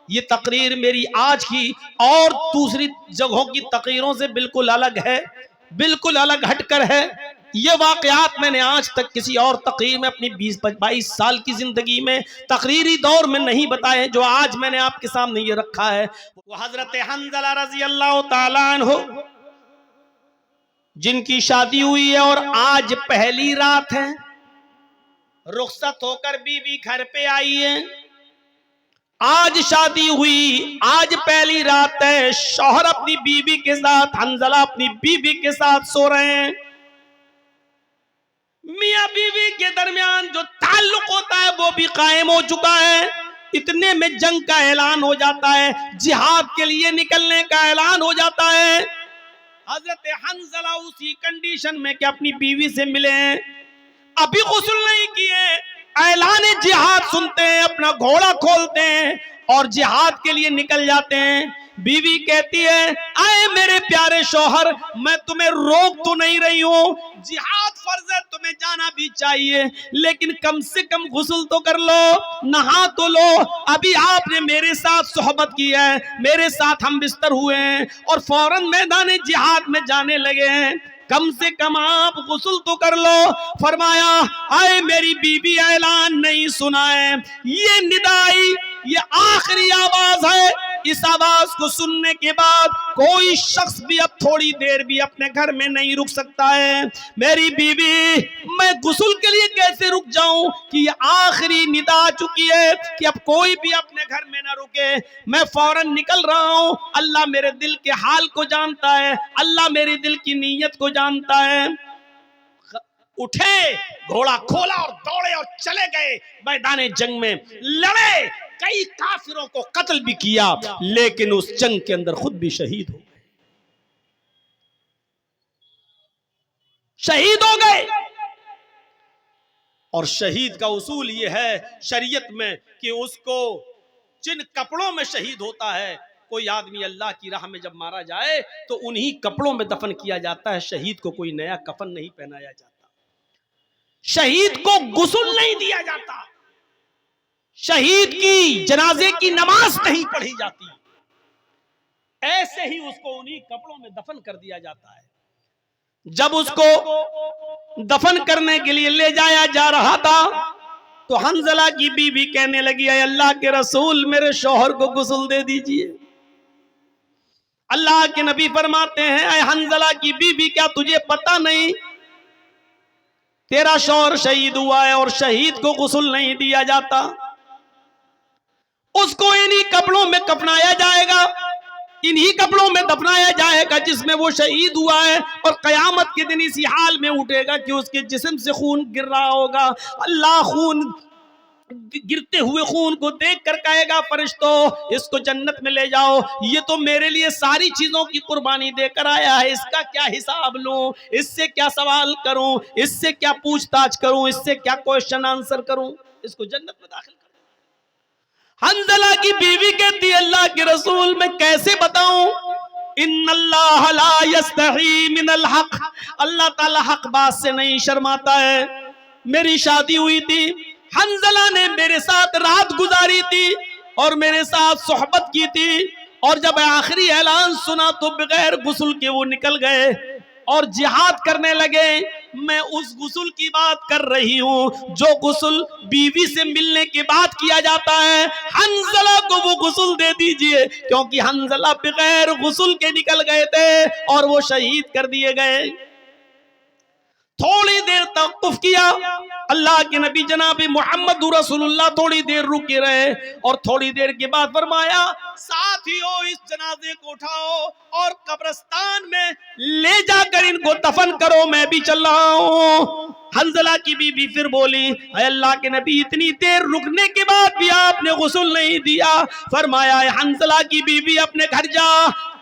یہ تقریر میری آج کی اور دوسری جگہوں کی تقریروں سے بالکل الگ ہے، بالکل الگ ہٹ کر ہے۔ یہ واقعات میں نے آج تک کسی اور تقریر میں اپنی 22 سال کی زندگی میں تقریری دور میں نہیں بتائے، جو آج میں نے آپ کے سامنے یہ رکھا ہے۔ وہ حضرت حنظلہ رضی اللہ تعالیٰ عنہ جن کی شادی ہوئی ہے اور آج پہلی رات ہے، رخصت ہو کر بیوی گھر پہ آئی ہے، آج شادی ہوئی، آج پہلی رات ہے، شوہر اپنی بیوی کے ساتھ، حنظلہ اپنی بیوی کے ساتھ سو رہے ہیں۔ میاں بیوی کے درمیان جو تعلق ہوتا ہے وہ بھی قائم ہو چکا ہے۔ اتنے میں جنگ کا اعلان ہو جاتا ہے، جہاد کے لیے نکلنے کا اعلان ہو جاتا ہے۔ حضرت حنظلہ اسی کنڈیشن میں کہ اپنی بیوی سے ملے ہیں، ابھی غسل نہیں کیے، اعلان جہاد سنتے ہیں، اپنا گھوڑا کھولتے ہیں اور جہاد کے لیے نکل جاتے ہیں۔ بیوی کہتی ہے اے میرے پیارے شوہر، میں تمہیں روک تو نہیں رہی ہوں، جہاد فرض ہے، تمہیں جانا بھی چاہیے، لیکن کم سے کم غسل تو کر لو، نہا تو لو۔ ابھی آپ نے میرے ساتھ صحبت کی ہے، میرے ساتھ ہم بستر ہوئے ہیں اور فوراً میدان جہاد میں جانے لگے ہیں، کم سے کم آپ غسل تو کر لو۔ فرمایا اے میری بیوی، اعلان نہیں سنا ہے، یہ ندائی، یہ آخری آواز ہے، اس آواز کو سننے کے بعد کوئی شخص بھی اب تھوڑی دیر بھی اپنے گھر میں نہیں رک سکتا ہے۔ میری بیوی، میں غسل کے لیے کیسے رک جاؤں کہ یہ آخری ندا آ چکی ہے کہ اب کوئی بھی اپنے گھر میں نہ رکے، میں فوراً نکل رہا ہوں۔ اللہ میرے دل کے حال کو جانتا ہے، اللہ میرے دل کی نیت کو جانتا ہے۔ اٹھے، گھوڑا کھولا اور دوڑے اور چلے گئے میدان جنگ میں، لڑے، کئی کافروں کو قتل بھی کیا، لیکن اس جنگ کے اندر خود بھی شہید ہو گئے، شہید ہو گئے۔ اور شہید کا اصول یہ ہے شریعت میں کہ اس کو جن کپڑوں میں شہید ہوتا ہے، کوئی آدمی اللہ کی راہ میں جب مارا جائے تو انہی کپڑوں میں دفن کیا جاتا ہے، شہید کو کوئی نیا کفن نہیں پہنایا جاتا، شہید کو غسل نہیں دیا جاتا، شہید کی جنازے کی نماز نہیں پڑھی جاتی، ایسے ہی اس کو انہی کپڑوں میں دفن کر دیا جاتا ہے۔ جب اس کو دفن کرنے کے لیے لے جایا جا رہا تھا تو حنظلہ کی بیوی کہنے لگی اے اللہ کے رسول، میرے شوہر کو غسل دے دیجئے۔ اللہ کے نبی فرماتے ہیں اے حنظلہ کی بیوی، کیا تجھے پتہ نہیں تیرا شوہر شہید ہوا ہے اور شہید کو غسل نہیں دیا جاتا، اس کو انہی کپڑوں میں کفنایا جائے گا، انہی کپڑوں میں دفنایا جائے گا جس میں وہ شہید ہوا ہے، اور قیامت کے دن اسی حال میں اٹھے گا کہ اس کے جسم سے خون گر رہا ہوگا۔ اللہ خون گرتے ہوئے خون کو دیکھ کر کہے گا فرشتوں اس کو جنت میں لے جاؤ، یہ تو میرے لیے ساری چیزوں کی قربانی دے کر آیا ہے، اس کا کیا حساب لوں، اس سے کیا سوال کروں، اس سے کیا پوچھ تاچھ کروں، اس سے کیا کوشچن آنسر کروں، اس کو جنت میں داخل کروں۔ حنظلہ کی بیوی کہتی اللہ کے رسول میں کیسے بتاؤں، ان اللہ لا یستحی من الحق، اللہ تعالی حق بات سے نہیں شرماتا ہے۔ میری شادی ہوئی تھی، حنظلہ نے میرے ساتھ رات گزاری تھی اور میرے ساتھ صحبت کی تھی، اور جب آخری اعلان سنا تو بغیر غسل کے وہ نکل گئے اور جہاد کرنے لگے۔ میں اس غسل کی بات کر رہی ہوں جو غسل بیوی سے ملنے کے بعد کیا جاتا ہے، حنظلہ کو وہ غسل دے دیجئے، کیونکہ حنظلہ بغیر غسل کے نکل گئے تھے اور وہ شہید کر دیے گئے۔ تھوڑی دیر توقف کیا، اللہ کے نبی جناب محمد رسول اللہ تھوڑی دیر رکے رہے اور تھوڑی دیر کے بعد فرمایا ساتھیو اس جنازے کو اٹھاؤ اور قبرستان میں لے جا کر ان کو دفن کرو، میں بھی چل رہا ہوں۔ حنظلہ کی بیوی پھر بولی اے اللہ کے نبی، اتنی دیر رکنے کے بعد بھی آپ نے غسل نہیں دیا۔ فرمایا اے حنظلہ کی بیوی، اپنے گھر جا،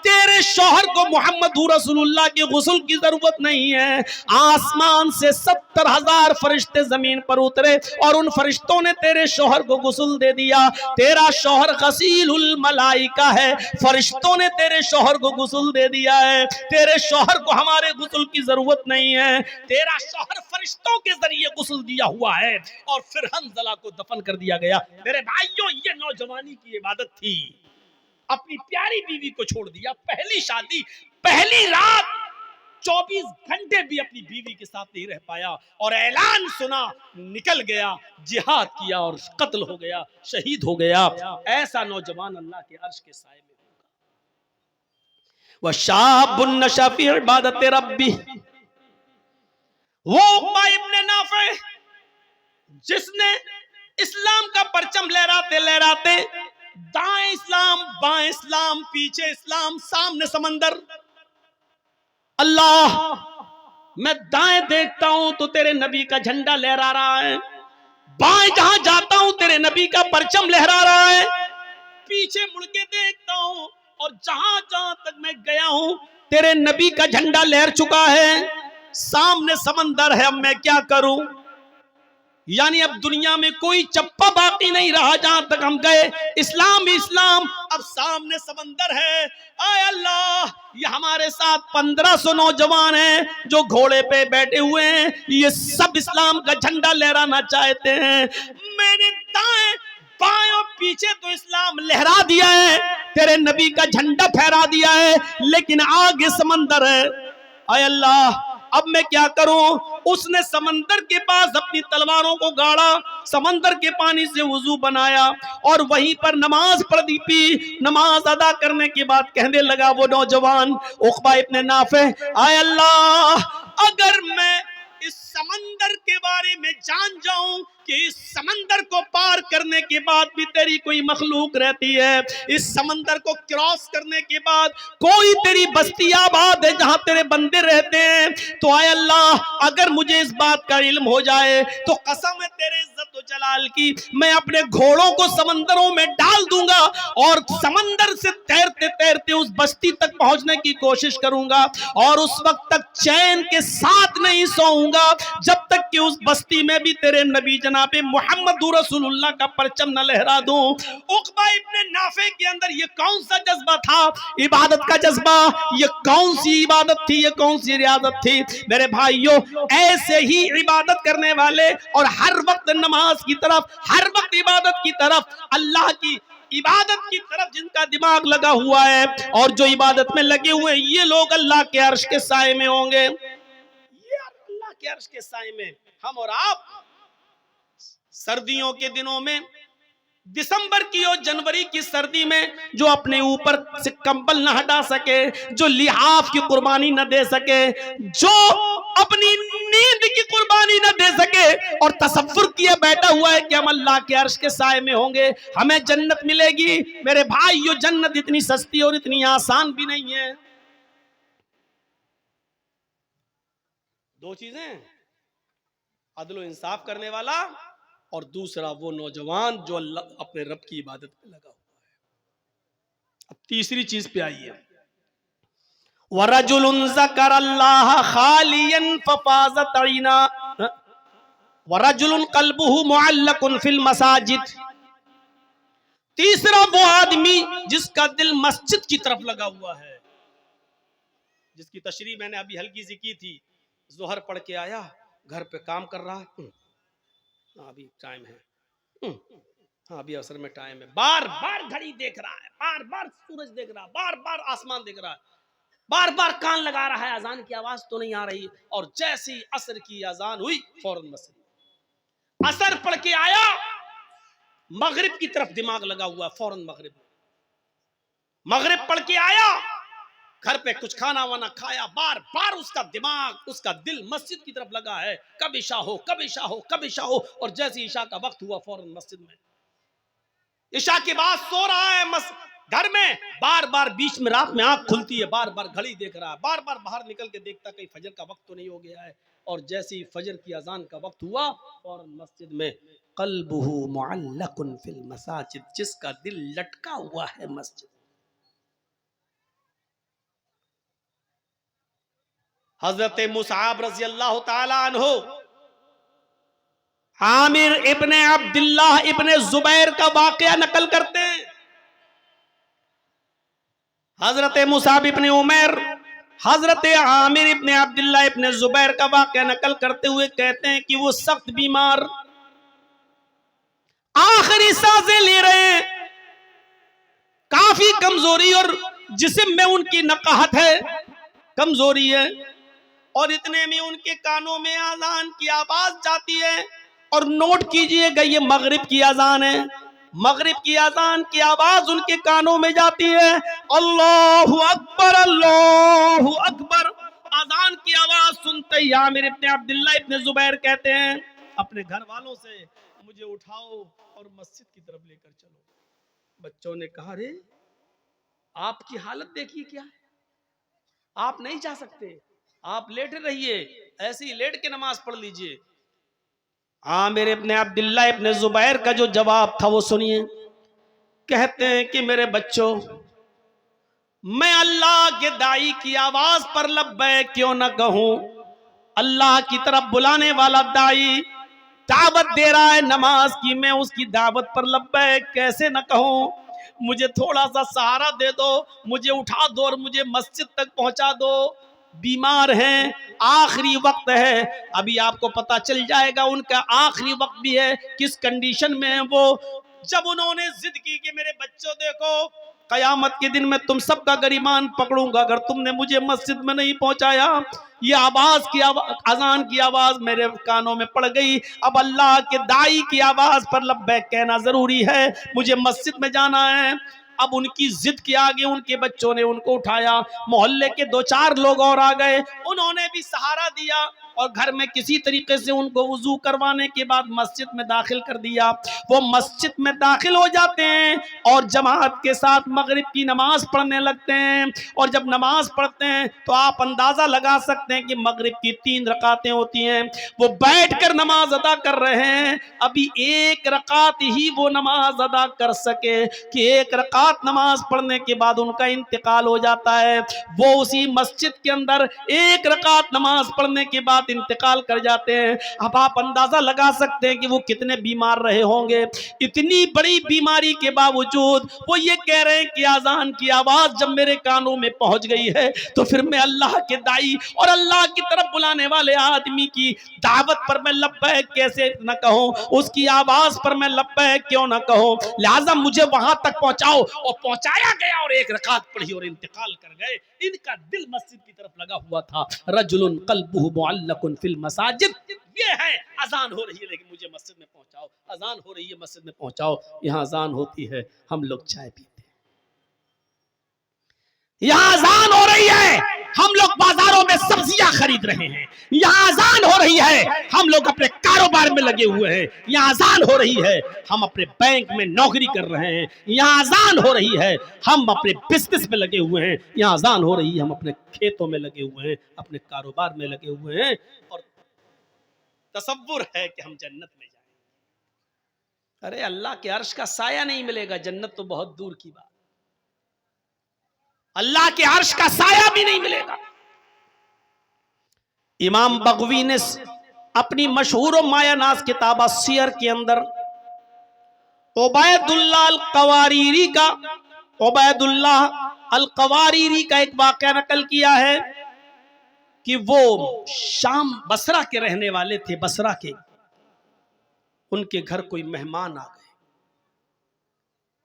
تیرے شوہر کو محمد رسول اللہ کی غسل کی ضرورت نہیں ہے. آسمان سے 70,000 فرشتے زمین پر اترے اور ان فرشتوں نے تیرے شوہر کو غسل دے دیا. تیرا شوہر غسیل الملائکہ ہے, فرشتوں نے تیرے شوہر کو غسل دے دیا ہے. تیرے شوہر کو ہمارے غسل کی ضرورت نہیں ہے, تیرا شوہر فرشتوں کے ذریعے غسل دیا ہوا ہے. اور پھر حنظلہ کو دفن کر دیا گیا. میرے بھائیوں, یہ نوجوانی کی عبادت تھی. اپنی پیاری بیوی کو چھوڑ دیا, پہلی شادی, پہلی رات, 24 گھنٹے بھی اپنی بیوی کے ساتھ نہیں رہ پایا, اور اعلان سنا, نکل گیا, جہاد کیا اور قتل ہو گیا, شہید ہو گیا. ایسا نوجوان اللہ کے عرش کے سائے میں ہوگا. وَشَابٌ نَشَأَ فِي عِبَادَةِ رَبِّهِ, وہ عقبہ ابن نافع جس نے اسلام کا پرچم لہراتے لہراتے, دائیں اسلام بائیں اسلام پیچھے اسلام سامنے سمندر, اللہ میں دائیں دیکھتا ہوں تو تیرے نبی کا جھنڈا لہرا رہا ہے, بائیں جہاں جاتا ہوں تیرے نبی کا پرچم لہرا رہا ہے, پیچھے مڑ کے دیکھتا ہوں اور جہاں جہاں تک میں گیا ہوں تیرے نبی کا جھنڈا لہر چکا ہے, سامنے سمندر ہے, اب میں کیا کروں؟ یعنی اب دنیا میں کوئی چپا باقی نہیں رہا جہاں تک ہم گئے, اسلام ہی اسلام, اب سامنے سمندر ہے. اے اللہ, یہ ہمارے ساتھ 1500 نوجوان ہیں جو گھوڑے پہ بیٹھے ہوئے ہیں, یہ سب اسلام کا جھنڈا لہرانا چاہتے ہیں. میں نے دائیں بائیں اور پیچھے تو اسلام لہرا دیا ہے, تیرے نبی کا جھنڈا پھہرا دیا ہے, لیکن آگے سمندر ہے. اے اللہ, اب میں کیا کروں؟ اس نے سمندر کے پاس اپنی تلواروں کو گاڑا, سمندر کے پانی سے وضو بنایا اور وہیں پر نماز پڑھ دی. نماز ادا کرنے کے بعد کہنے لگا وہ نوجوان عقبہ ابن نافع, اے اللہ, اگر میں اس سمندر کے بارے میں جان جاؤں کہ اس سمندر کو پار کرنے کے بعد بھی تیری کوئی مخلوق رہتی ہے, اس سمندر کو کراس کرنے کے بعد کوئی تیری بستی آباد ہے جہاں تیرے بندے رہتے ہیں, تو اے اللہ اگر مجھے اس بات کا علم ہو جائے تو قسم ہے تیرے عزت و جلال کی, میں اپنے گھوڑوں کو سمندروں میں ڈال دوں گا اور سمندر سے تیرتے تیرتے اس بستی تک پہنچنے کی کوشش کروں گا, اور اس وقت تک چین کے ساتھ نہیں سوؤں گا جب تک کہ اس بستی میں بھی تیرے نبی جناب محمد رسول اللہ کا پرچم نہ لہرا دوں. عقبہ ابن نافع کے اندر یہ کون سا جذبہ تھا؟ عبادت کا جذبہ. یہ کون سی عبادت تھی, یہ کون سی ریاضت تھی؟ میرے بھائیوں, ایسے ہی عبادت کرنے والے اور ہر وقت نماز کی طرف, ہر وقت عبادت کی طرف, اللہ کی عبادت کی طرف جن کا دماغ لگا ہوا ہے اور جو عبادت میں لگے ہوئے ہیں, یہ لوگ اللہ کے عرش کے سائے میں ہوں گے. یہ اللہ کے عرش کے سائے میں. ہم اور آپ سردیوں کے دنوں میں, دسمبر کی اور جنوری کی سردی میں, جو اپنے اوپر سے کمبل نہ ہٹا سکے, جو لحاف کی قربانی نہ دے سکے, جو اپنی نیند کی قربانی نہ دے سکے اور تصور کیا بیٹھا ہوا ہے کہ ہم اللہ کے عرش کے سائے میں ہوں گے, ہمیں جنت ملے گی. میرے بھائیو, جنت اتنی سستی اور اتنی آسان بھی نہیں ہے. دو چیزیں, عدل و انصاف کرنے والا اور دوسرا وہ نوجوان جو اللہ اپنے رب کی عبادت میں لگا ہوا ہے. اب تیسری چیز پہ آئیے, وَرَجُلٌ ذَكَرَ اللَّهَ خَالِيًا فَفَاضَتْ عَيْنَاهُ وَرَجُلٌ قَلْبُهُ مُعَلَّقٌ فِي الْمَسَاجِدِ. تیسرا وہ آدمی جس کا دل مسجد کی طرف لگا ہوا ہے, جس کی تشریح میں نے ابھی ہلکی سی کی تھی. ظہر پڑھ کے آیا, گھر پہ کام کر رہا ہے, ابھی ٹائم ہے, ہاں ابھی عصر میں ٹائم ہے, بار بار گھڑی دیکھ رہا ہے, بار بار سورج دیکھ رہا ہے, بار بار آسمان دیکھ رہا ہے, بار بار کان لگا رہا ہے اذان کی آواز تو نہیں آ رہی, اور جیسی عصر کی اذان ہوئی فوراً مسجد. عصر پڑھ کے آیا, مغرب کی طرف دماغ لگا ہوا, فوراً مغرب. مغرب پڑھ کے آیا, گھر پہ کچھ کھانا وانا کھایا, بار بار اس کا دماغ, اس کا دل مسجد کی طرف لگا ہے, کب عشاء ہو, کب عشاء ہو, کب عشاء ہو, اور جیسے عشاء کا وقت ہوا فوراً مسجد میں. عشاء کے بعد سو رہا ہے گھر میں, بار بار بیچ میں رات میں آنکھ کھلتی ہے, بار بار گھڑی دیکھ رہا ہے, بار بار باہر نکل کے دیکھتا کہیں فجر کا وقت تو نہیں ہو گیا ہے, اور جیسے ہی فجر کی اذان کا وقت ہوا فوراً مسجد میں. قلبہ معلق فی المساجد, جس کا دل لٹکا ہوا ہے مسجد. حضرت مصعب رضی اللہ تعالی عنہ عامر ابن عبداللہ ابن زبیر کا واقعہ نقل کرتے ہیں. حضرت مصعب ابن عمیر حضرت عامر ابن عبداللہ ابن زبیر کا واقعہ نقل کرتے ہوئے کہتے ہیں کہ وہ سخت بیمار آخری سانسیں لے رہے ہیں, کافی کمزوری اور جسم میں ان کی نقاہت ہے, کمزوری ہے, اور اتنے میں ان کے کانوں میں اذان کی آواز جاتی ہے. اور نوٹ کیجئے گا یہ مغرب کی اذان ہے, مغرب کی اذان کی آواز ان کے کانوں میں جاتی ہے. اللہ اکبر اللہ اکبر, اذان کی آواز سنتے ہی عامر ابن عبداللہ ابن زبیر کہتے ہیں اپنے گھر والوں سے مجھے اٹھاؤ اور مسجد کی طرف لے کر چلو. بچوں نے کہا رے آپ کی حالت دیکھیے کیا ہے, آپ نہیں جا سکتے, آپ لیٹے رہیے, ایسے ہی لیٹ کے نماز پڑھ لیجئے. عامر ابن عبداللہ ابن زبیر کا جو جواب تھا وہ سنیے. کہتے ہیں کہ میرے بچوں, میں اللہ کے داعی کی آواز پر لبیک کیوں نہ کہوں؟ اللہ کی طرف بلانے والا داعی دعوت دے رہا ہے نماز کی, میں اس کی دعوت پر لبیک کیسے نہ کہوں؟ مجھے تھوڑا سا سہارا دے دو, مجھے اٹھا دو اور مجھے مسجد تک پہنچا دو. بیمار ہیں, آخری وقت ہے, ابھی آپ کو پتا چل جائے گا ان کا آخری وقت بھی ہے, کس کنڈیشن میں ہیں وہ. جب انہوں نے ضد کی کہ میرے بچوں دیکھو قیامت کے دن میں تم سب کا گریبان پکڑوں گا اگر تم نے مجھے مسجد میں نہیں پہنچایا. یہ آواز کی اذان کی آواز میرے کانوں میں پڑ گئی, اب اللہ کے داعی کی آواز پر لبیک کہنا ضروری ہے, مجھے مسجد میں جانا ہے. اب ان کی ضد کے آگے ان کے بچوں نے ان کو اٹھایا, محلے کے 2-4 لوگ اور آ گئے, انہوں نے بھی سہارا دیا اور گھر میں کسی طریقے سے ان کو وضو کروانے کے بعد مسجد میں داخل کر دیا. وہ مسجد میں داخل ہو جاتے ہیں اور جماعت کے ساتھ مغرب کی نماز پڑھنے لگتے ہیں. اور جب نماز پڑھتے ہیں تو آپ اندازہ لگا سکتے ہیں کہ مغرب کی 3 رکعتیں ہوتی ہیں, وہ بیٹھ کر نماز ادا کر رہے ہیں. ابھی 1 رکعت ہی وہ نماز ادا کر سکے کہ 1 رکعت نماز پڑھنے کے بعد ان کا انتقال ہو جاتا ہے. وہ اسی مسجد کے اندر 1 رکعت نماز پڑھنے کے بعد انتقال کر جاتے ہیں. اب آپ اندازہ لگا سکتے ہیں کہ وہ کتنے بیمار رہے ہوں گے. اتنی بڑی بیماری کے باوجود وہ یہ کہہ رہے ہیں کہ اذان کی آواز جب میرے کانوں میں پہنچ گئی ہے تو پھر میں اللہ کے داعی اور اللہ کی طرف بلانے والے آدمی کی دعوت پر میں لبیک کیسے نہ کہوں, اس کی آواز پر میں لبیک کیوں نہ کہوں؟ لہذا مجھے وہاں تک پہنچاؤ. اور پہنچایا گیا اور 1 رکعت پڑھی اور انتقال کر گئے. ان کا دل مسجد کی طرف لگا ہوا تھا. رجل قلبہ معلق فی المساجد, یہ ہے اذان ہو رہی ہے لیکن مجھے مسجد میں پہنچاؤ, اذان ہو رہی ہے مسجد میں پہنچاؤ. یہاں اذان ہوتی ہے ہم لوگ چائے پیتے ہیں, یہاں اذان ہو رہی ہے ہم لوگ بازاروں میں سبزیاں خرید رہے ہیں, یہاں اذان ہو رہی ہے ہم لوگ اپنے کاروبار میں لگے ہوئے ہیں, یہاں اذان ہو رہی ہے ہم اپنے بینک میں نوکری کر رہے ہیں, یہاں اذان ہو رہی ہے ہم اپنے بزنس میں لگے ہوئے ہیں, یہاں اذان ہو رہی ہے ہم اپنے کھیتوں میں لگے ہوئے ہیں, اپنے کاروبار میں لگے ہوئے ہیں, اور تصور ہے کہ ہم جنت میں جائیں. ارے اللہ کے عرش کا سایہ نہیں ملے گا, جنت تو بہت دور کی بات, اللہ کے عرش کا سایہ بھی نہیں ملے گا. امام بغوی نے اپنی مشہور و مایہ ناز کتاب السیر کے اندر عبید اللہ القواریری کا ایک واقعہ نقل کیا ہے کہ وہ شام بصرہ کے رہنے والے تھے, بصرہ کے, ان کے گھر کوئی مہمان آ گئے.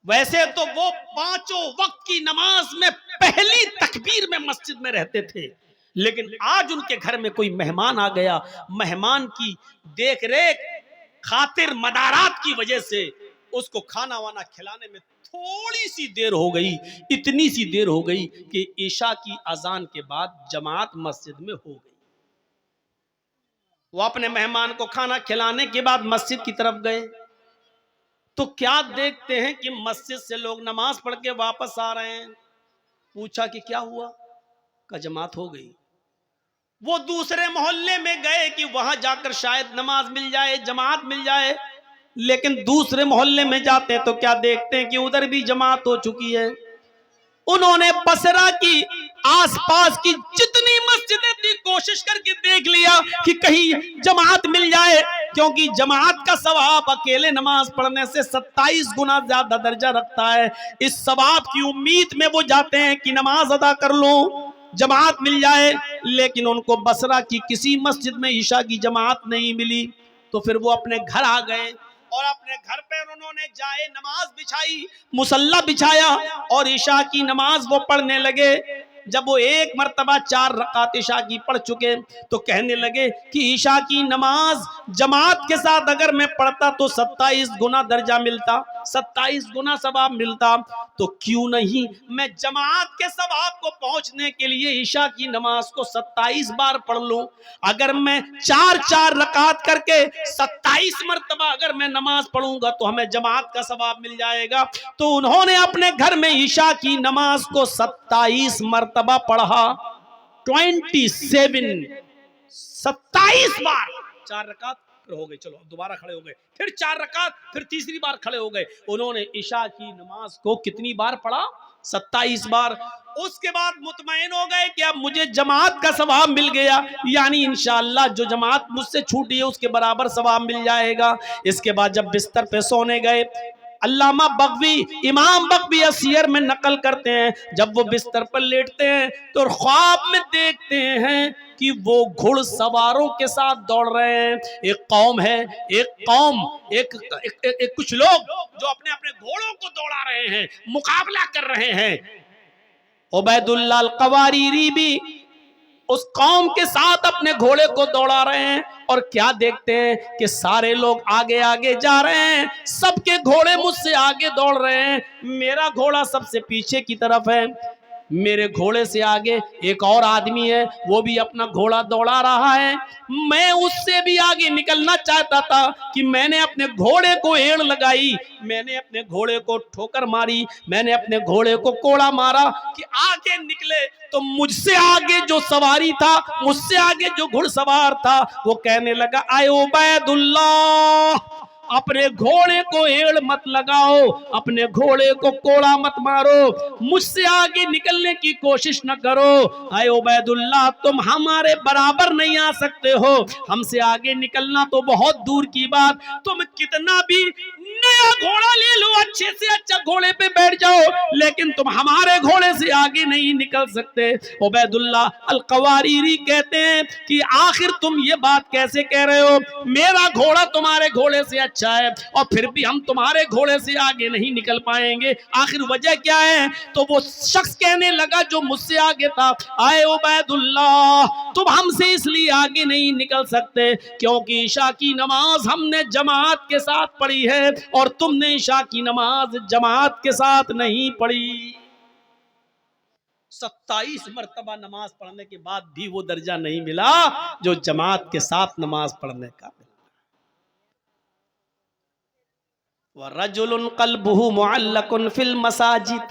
ویسے تو وہ 5 وقت کی نماز میں پہلی تکبیر میں مسجد میں رہتے تھے, لیکن آج ان کے گھر میں کوئی مہمان آ گیا. مہمان کی دیکھ ریکھ خاطر مدارات کی وجہ سے اس کو کھانا وانا کھلانے میں تھوڑی سی دیر ہو گئی, اتنی سی دیر ہو گئی کہ عشاء کی اذان کے بعد جماعت مسجد میں ہو گئی. وہ اپنے مہمان کو کھانا کھلانے کے بعد مسجد کی طرف گئے تو کیا دیکھتے ہیں کہ مسجد سے لوگ نماز پڑھ کے واپس آ رہے ہیں. پوچھا کہ کیا ہوا؟ کہ جماعت ہو گئی. وہ دوسرے محلے میں گئے کہ وہاں جا کر شاید نماز مل جائے, جماعت مل جائے, لیکن دوسرے محلے میں جاتے ہیں تو کیا دیکھتے ہیں کہ ادھر بھی جماعت ہو چکی ہے. انہوں نے بصرہ کی آس پاس کی جتنی مسجدیں تھی کوشش کر کے دیکھ لیا کہ کہیں جماعت مل جائے، کیونکہ جماعت کا ثواب اکیلے نماز پڑھنے سے 27 گنا زیادہ درجہ رکھتا ہے۔ اس ثواب کی امید میں وہ جاتے ہیں کہ نماز ادا کر لوں، جماعت مل جائے، لیکن ان کو بصرہ کی کسی مسجد میں عشاء کی جماعت نہیں ملی، تو پھر وہ اپنے گھر آ گئے اور اپنے گھر پہ انہوں نے جائے نماز بچھائی، مصلی بچھایا اور عشاء کی نماز وہ پڑھنے لگے۔ جب وہ ایک مرتبہ 4 رکعت عشاء کی پڑھ چکے تو کہنے لگے کہ عشاء کی نماز جماعت کے ساتھ اگر میں پڑھتا تو 27 گنا درجہ ملتا، 27 گنا ثواب ملتا، تو کیوں نہیں میں جماعت کے ثواب کو پہنچنے کے لیے عشاء کی نماز کو 27 بار پڑھ لوں۔ اگر میں 4 رکعت کر کے 27 مرتبہ اگر میں نماز پڑھوں گا تو ہمیں جماعت کا ثواب مل جائے گا۔ تو انہوں نے اپنے گھر میں عشاء کی نماز کو 27 مرتبہ پڑھا، 27 بار، 4 رکعت پھر ہو گئے، چلو دوبارہ کھڑے ہو گئے، پھر 4 رکعت، پھر تیسری بار کھڑے ہو گئے۔ انہوں نے عشاء کی نماز کو کتنی بار پڑھا؟ 27 بار۔ اس کے بعد مطمئن ہو گئے کہ اب مجھے جماعت کا ثواب مل گیا، یعنی انشاءاللہ جو جماعت مجھ سے چھوٹی ہے اس کے برابر ثواب مل جائے گا۔ اس کے بعد جب بستر پہ سونے گئے، علامہ بغوی، امام بغوی سیر میں نقل کرتے ہیں، جب وہ بستر پر لیٹتے ہیں تو خواب میں دیکھتے ہیں کہ وہ گھڑ سواروں کے ساتھ دوڑ رہے ہیں۔ ایک قوم ہے، کچھ لوگ جو اپنے اپنے گھوڑوں کو دوڑا رہے ہیں، مقابلہ کر رہے ہیں۔ عبید اللہ القواریری بھی اس قوم کے ساتھ اپنے گھوڑے کو دوڑا رہے ہیں، اور کیا دیکھتے ہیں کہ سارے لوگ آگے آگے جا رہے ہیں، سب کے گھوڑے مجھ سے آگے دوڑ رہے ہیں، میرا گھوڑا سب سے پیچھے کی طرف ہے۔ میرے گھوڑے سے آگے ایک اور آدمی ہے، وہ بھی اپنا گھوڑا دوڑا رہا ہے۔ میں اس سے بھی آگے نکلنا چاہتا تھا کہ میں نے اپنے گھوڑے کو ایڑ لگائی، میں نے اپنے گھوڑے کو ٹھوکر ماری، میں نے اپنے گھوڑے کو کوڑا مارا کہ آگے نکلے۔ تو مجھ سے آگے جو سواری تھا، مجھ سے آگے جو گھڑ سوار تھا، وہ کہنے لگا، اے عبید اللہ، اپنے گھوڑے کو ایڑ مت لگاؤ، اپنے گھوڑے کو کوڑا مت مارو، مجھ سے آگے نکلنے کی کوشش نہ کرو۔ اے عبید اللہ، تم ہمارے برابر نہیں آ سکتے ہو، ہم سے آگے نکلنا تو بہت دور کی بات، تم کتنا بھی نیا گھوڑا لے لو، اچھے سے اچھا گھوڑے پہ بیٹھ جاؤ، لیکن تم ہمارے گھوڑے سے آگے نہیں نکل سکتے۔ عبید اللہ القواریری کہتے ہیں کہ آخر تم یہ بات کیسے کہہ رہے ہو؟ میرا گھوڑا تمہارے گھوڑے سے اچھا ہے، اور پھر بھی ہم تمہارے گھوڑے سے آگے نہیں نکل پائیں گے، آخر وجہ کیا ہے؟ تو وہ شخص کہنے لگا جو مجھ سے آگے تھا، اے عبید اللہ، تم ہم سے اس لیے آگے نہیں نکل سکتے کیونکہ عشاء کی نماز ہم نے جماعت کے ساتھ پڑھی ہے، اور تم نے عشاء کی نماز جماعت کے ساتھ نہیں پڑھی۔ 27 مرتبہ نماز پڑھنے کے بعد بھی وہ درجہ نہیں ملا جو جماعت کے ساتھ نماز پڑھنے کا ملا۔ وَرَجُلٌ قَلْبُهُ مُعَلَّقٌ فِي الْمَسَاجِدِ،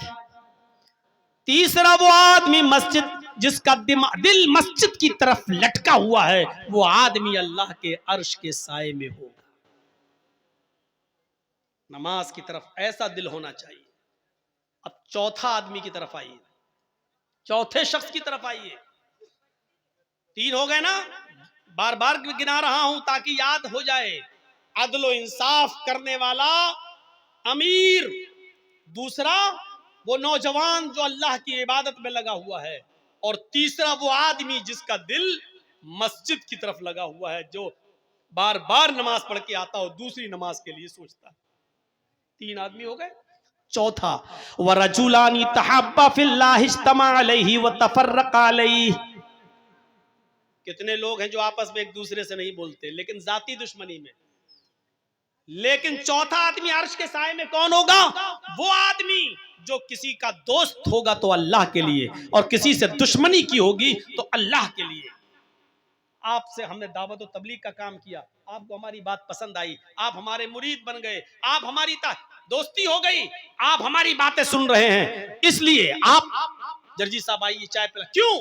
تیسرا وہ آدمی مسجد جس کا دل مسجد کی طرف لٹکا ہوا ہے، وہ آدمی اللہ کے عرش کے سائے میں ہوگا۔ نماز کی طرف ایسا دل ہونا چاہیے۔ اب چوتھا آدمی کی طرف آئیے، چوتھے شخص کی طرف آئیے۔ 3 ہو گئے نا، بار بار گنا رہا ہوں تاکہ یاد ہو جائے۔ عدل و انصاف کرنے والا امیر، دوسرا وہ نوجوان جو اللہ کی عبادت میں لگا ہوا ہے، اور تیسرا وہ آدمی جس کا دل مسجد کی طرف لگا ہوا ہے، جو بار بار نماز پڑھ کے آتا ہو، دوسری نماز کے لیے سوچتا ہے۔ 3 آدمی ہو گئے۔ چوتھا، وَرَجُلَانِ تَحَابَّا فِي اللَّهِ اجْتَمَعَا عَلَيْهِ وَتَفَرَّقَا عَلَيْهِ۔ کتنے لوگ ہیں جو آپس میں ایک دوسرے سے نہیں بولتے لیکن ذاتی دشمنی میں، لیکن چوتھا آدمی عرش کے سائے میں کون ہوگا؟ وہ آدمی جو کسی کا دوست ہوگا تو اللہ کے لیے، اور کسی سے دشمنی کی ہوگی تو اللہ کے لیے۔ آپ سے ہم نے دعوت و تبلیغ کا کام کیا، آپ کو ہماری بات پسند آئی، آپ ہمارے مرید بن گئے، آپ ہماری دوستی ہو گئی، آپ ہماری باتیں سن رہے ہیں، اس لیے آپ جرجی صاحب آئیے چائے پلا، کیوں؟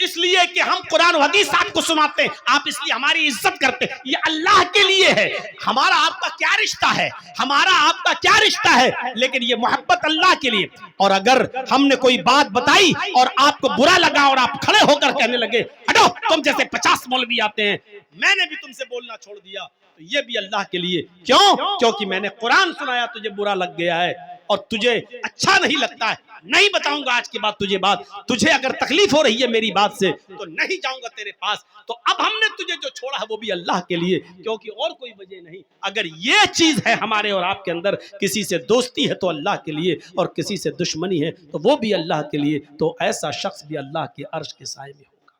اس لیے کہ ہم قرآن و حدیث آپ کو سناتے ہیں، آپ اس لیے ہماری عزت کرتے ہیں، یہ اللہ کے لیے ہے۔ ہمارا آپ کا کیا رشتہ ہے، ہمارا آپ کا کیا رشتہ ہے، لیکن یہ محبت اللہ کے لیے۔ اور اگر ہم نے کوئی بات بتائی اور آپ کو برا لگا اور آپ کھڑے ہو کر کہنے لگے ہٹو، تم جیسے 50 مولوی آتے ہیں، میں نے بھی تم سے بولنا چھوڑ دیا، تو یہ بھی اللہ کے لیے۔ کیوں؟ کیونکہ میں نے قرآن سنایا، تجھے برا لگ گیا ہے اور تجھے اچھا نہیں لگتا ہے، نہیں بتاؤں گا آج کے بعد تجھے بات، تجھے اگر تکلیف ہو رہی ہے میری بات سے تو نہیں جاؤں گا تیرے پاس۔ تو اب ہم نے تجھے جو چھوڑا ہے وہ بھی اللہ کے لیے، کیونکہ اور کوئی وجہ نہیں۔ اگر یہ چیز ہے ہمارے اور آپ کے اندر، کسی سے دوستی ہے تو اللہ کے لیے، اور کسی سے دشمنی ہے تو وہ بھی اللہ کے لیے، تو ایسا شخص بھی اللہ کے عرش کے سائے میں ہوگا۔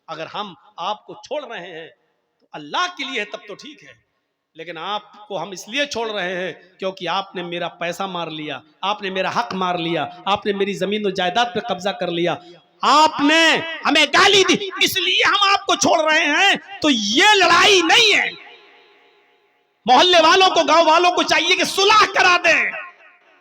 اگر ہم آپ کو چھوڑ رہے ہیں تو اللہ کے لیے ہے، تب تو ٹھیک ہے، لیکن آپ کو ہم اس لیے چھوڑ رہے ہیں کیونکہ آپ نے میرا پیسہ مار لیا، آپ نے میرا حق مار لیا، آپ نے میری زمین و جائیداد پہ قبضہ کر لیا، آپ نے ہمیں گالی دی، اس لیے ہم آپ کو چھوڑ رہے ہیں۔ تو یہ لڑائی نہیں ہے۔ محلے والوں کو، گاؤں والوں کو چاہیے کہ صلح کرا دیں،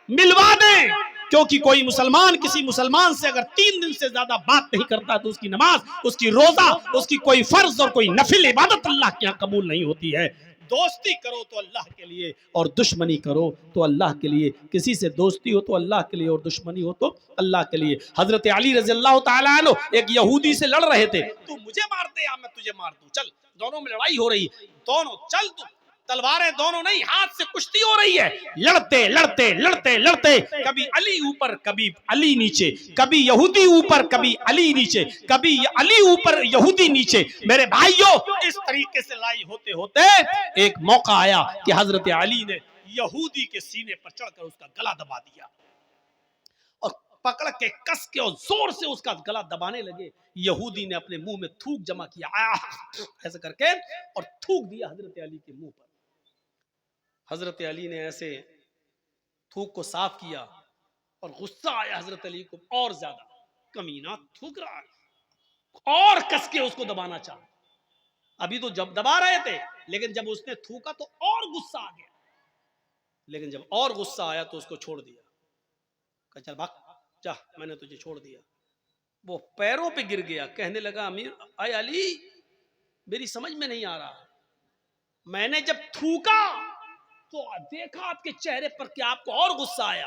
ملوا دیں، کیونکہ کوئی مسلمان کسی مسلمان سے اگر 3 دن سے زیادہ بات نہیں کرتا تو اس کی نماز، اس کی روزہ، اس کی کوئی فرض اور کوئی نفل عبادت اللہ کے یہاں قبول نہیں ہوتی ہے۔ دوستی کرو تو اللہ کے لیے اور دشمنی کرو تو اللہ کے لیے۔ کسی سے دوستی ہو تو اللہ کے لیے اور دشمنی ہو تو اللہ کے لیے۔ حضرت علی رضی اللہ تعالیٰ عنہ ایک یہودی سے لڑ رہے تھے، تو مجھے مار دے یا میں تجھے مار دوں، چل، دونوں میں لڑائی ہو رہی، دونوں چل، تو تلواریں دونوں نہیں، ہاتھ سے کشتی ہو رہی ہے، لڑتے لڑتے لڑتے لڑتے کبھی علی اوپر کبھی علی نیچے، کبھی یہودی اوپر کبھی علی نیچے، کبھی علی اوپر یہودی نیچے۔ میرے بھائیوں، اس طریقے سے لڑائی ہوتے ہوتے ایک موقع آیا کہ حضرت علی نے یہودی کے سینے پر چڑھ کر اس کا گلا دبا دیا، اور پکڑ کے کس کے اور زور سے اس کا گلا دبانے لگے۔ یہودی نے اپنے منہ میں تھوک جمع کیا، ایسے کر کے، اور تھوک دیا حضرت علی کے منہ پر۔ حضرت علی نے ایسے تھوک کو صاف کیا اور غصہ آیا حضرت علی کو اور زیادہ، کمینہ تھوک رہا ہے، اور کس کے اس کو دبانا چاہا۔ ابھی تو جب دبا رہے تھے، لیکن جب اس نے تھوکا تو اور غصہ آ گیا، لیکن جب اور غصہ آیا تو اس کو چھوڑ دیا، کہا چل بھاگ جا، میں نے تجھے چھوڑ دیا۔ وہ پیروں پہ گر گیا، کہنے لگا امیر اے علی، میری سمجھ میں نہیں آ رہا، میں نے جب تھوکا تو دیکھا آپ کے چہرے پر کہ آپ کو اور غصہ آیا،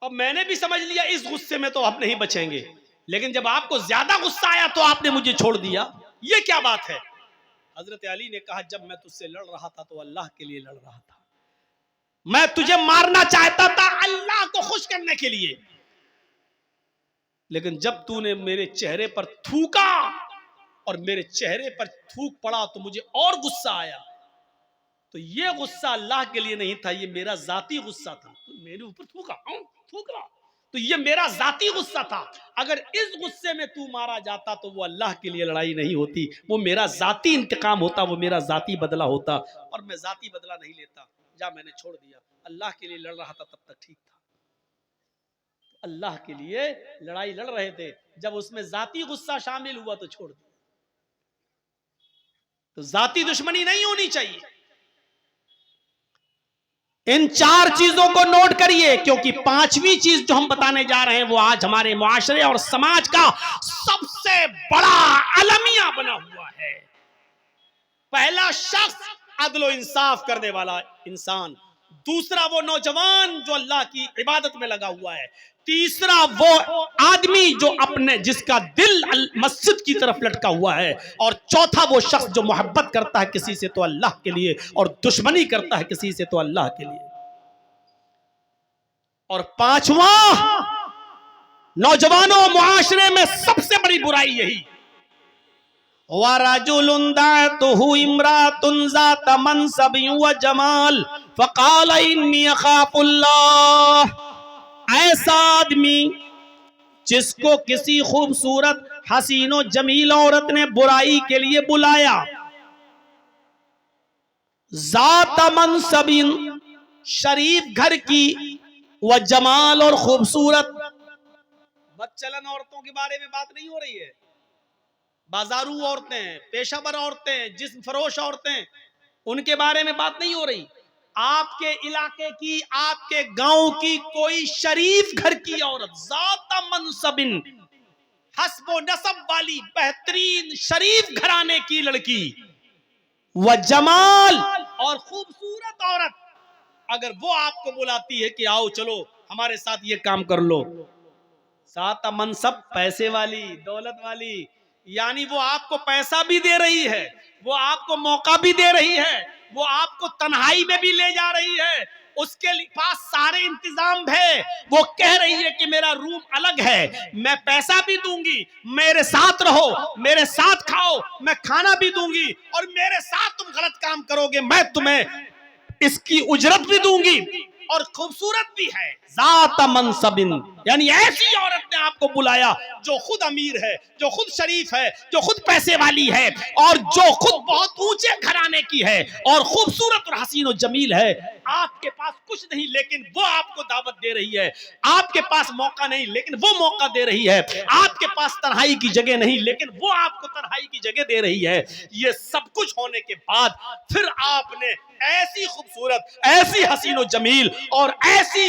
اب میں نے بھی سمجھ لیا اس غصے میں تو آپ نہیں بچیں گے، لیکن جب آپ کو زیادہ غصہ آیا تو آپ نے مجھے چھوڑ دیا، یہ کیا بات ہے؟ حضرت علی نے کہا جب میں تجھ سے لڑ رہا تھا تو اللہ کے لیے لڑ رہا تھا، میں تجھے مارنا چاہتا تھا اللہ کو خوش کرنے کے لیے، لیکن جب تو نے میرے چہرے پر تھوکا اور میرے چہرے پر تھوک پڑا تو مجھے اور غصہ آیا، تو یہ غصہ اللہ کے لیے نہیں تھا، یہ میرا ذاتی غصہ تھا، تو میرے اوپر تھوکا، تھوک رہا، تو یہ میرا ذاتی غصہ تھا۔ اگر اس غصے میں تو مارا جاتا تو وہ اللہ کے لیے لڑائی نہیں ہوتی، وہ میرا ذاتی انتقام ہوتا، وہ میرا ذاتی بدلہ ہوتا، اور میں ذاتی بدلہ نہیں لیتا، جا میں نے چھوڑ دیا، اللہ کے لیے لڑ رہا تھا تب تک ٹھیک تھا، اللہ کے لیے لڑائی لڑ رہے تھے، جب اس میں ذاتی غصہ شامل ہوا تو چھوڑ دیا۔ تو ذاتی دشمنی نہیں ہونی چاہیے۔ ان 4 چیزوں کو نوٹ کریے، کیونکہ 5ویں چیز جو ہم بتانے جا رہے ہیں وہ آج ہمارے معاشرے اور سماج کا سب سے بڑا المیہ بنا ہوا ہے۔ پہلا شخص عدل و انصاف کرنے والا انسان، دوسرا وہ نوجوان جو اللہ کی عبادت میں لگا ہوا ہے، تیسرا وہ آدمی جو جس کا دل مسجد کی طرف لٹکا ہوا ہے، اور چوتھا وہ شخص جو محبت کرتا ہے کسی سے تو اللہ کے لیے اور دشمنی کرتا ہے کسی سے تو اللہ کے لیے، اور 5واں نوجوانوں معاشرے میں سب سے بڑی برائی یہی، وَرَجُلٌ دَعَتْهُ امْرَأَةٌ ذَاتَ مَنْصَبٍ وَجَمَالٍ فَقَالَ إِنِّي أَخَافُ اللَّهَ، ایسا آدمی جس کو کسی خوبصورت حسین و جمیل عورت نے برائی کے لیے بلایا، ذات منصب، شریف گھر کی، و جمال، اور خوبصورت، بدچلن عورتوں کے بارے میں بات نہیں ہو رہی ہے، بازارو عورتیں، پیشہ ور عورتیں، جسم فروش عورتیں، ان کے بارے میں بات نہیں ہو رہی، آپ کے علاقے کی، آپ کے گاؤں کی کوئی شریف گھر کی عورت، ذات منصب، حسب و نسب والی بہترین شریف گھرانے کی لڑکی، وہ جمال اور خوبصورت عورت، اگر وہ آپ کو بلاتی ہے کہ آؤ چلو ہمارے ساتھ یہ کام کر لو، ساتھ منصب، پیسے والی، دولت والی، یعنی وہ آپ کو پیسہ بھی دے رہی ہے، وہ آپ کو موقع بھی دے رہی ہے، وہ آپ کو تنہائی میں بھی لے جا رہی ہے، اس کے پاس سارے انتظام ہے، وہ کہہ رہی ہے کہ میرا روم الگ ہے، میں پیسہ بھی دوں گی، میرے ساتھ رہو، میرے ساتھ کھاؤ، میں کھانا بھی دوں گی، اور میرے ساتھ تم غلط کام کرو گے میں تمہیں اس کی اجرت بھی دوں گی، اور خوبصورت بھی ہے، ذات منصب، یعنی ایسی عورت نے آپ کو بلایا جو خود امیر ہے، جو خود شریف ہے، جو خود پیسے والی ہے، اور جو خود بہت اونچے گھرانے کی ہے، اور خوبصورت اور حسین و جمیل ہے۔ آپ کے پاس کچھ نہیں لیکن وہ آپ کو دعوت دے رہی ہے، آپ کے پاس موقع نہیں لیکن وہ موقع دے رہی ہے، آپ کے پاس تنہائی کی جگہ نہیں لیکن وہ آپ کو تنہائی کی جگہ دے رہی ہے۔ یہ سب کچھ ہونے کے بعد پھر آپ نے ایسی خوبصورت، ایسی حسین و جمیل، اور ایسی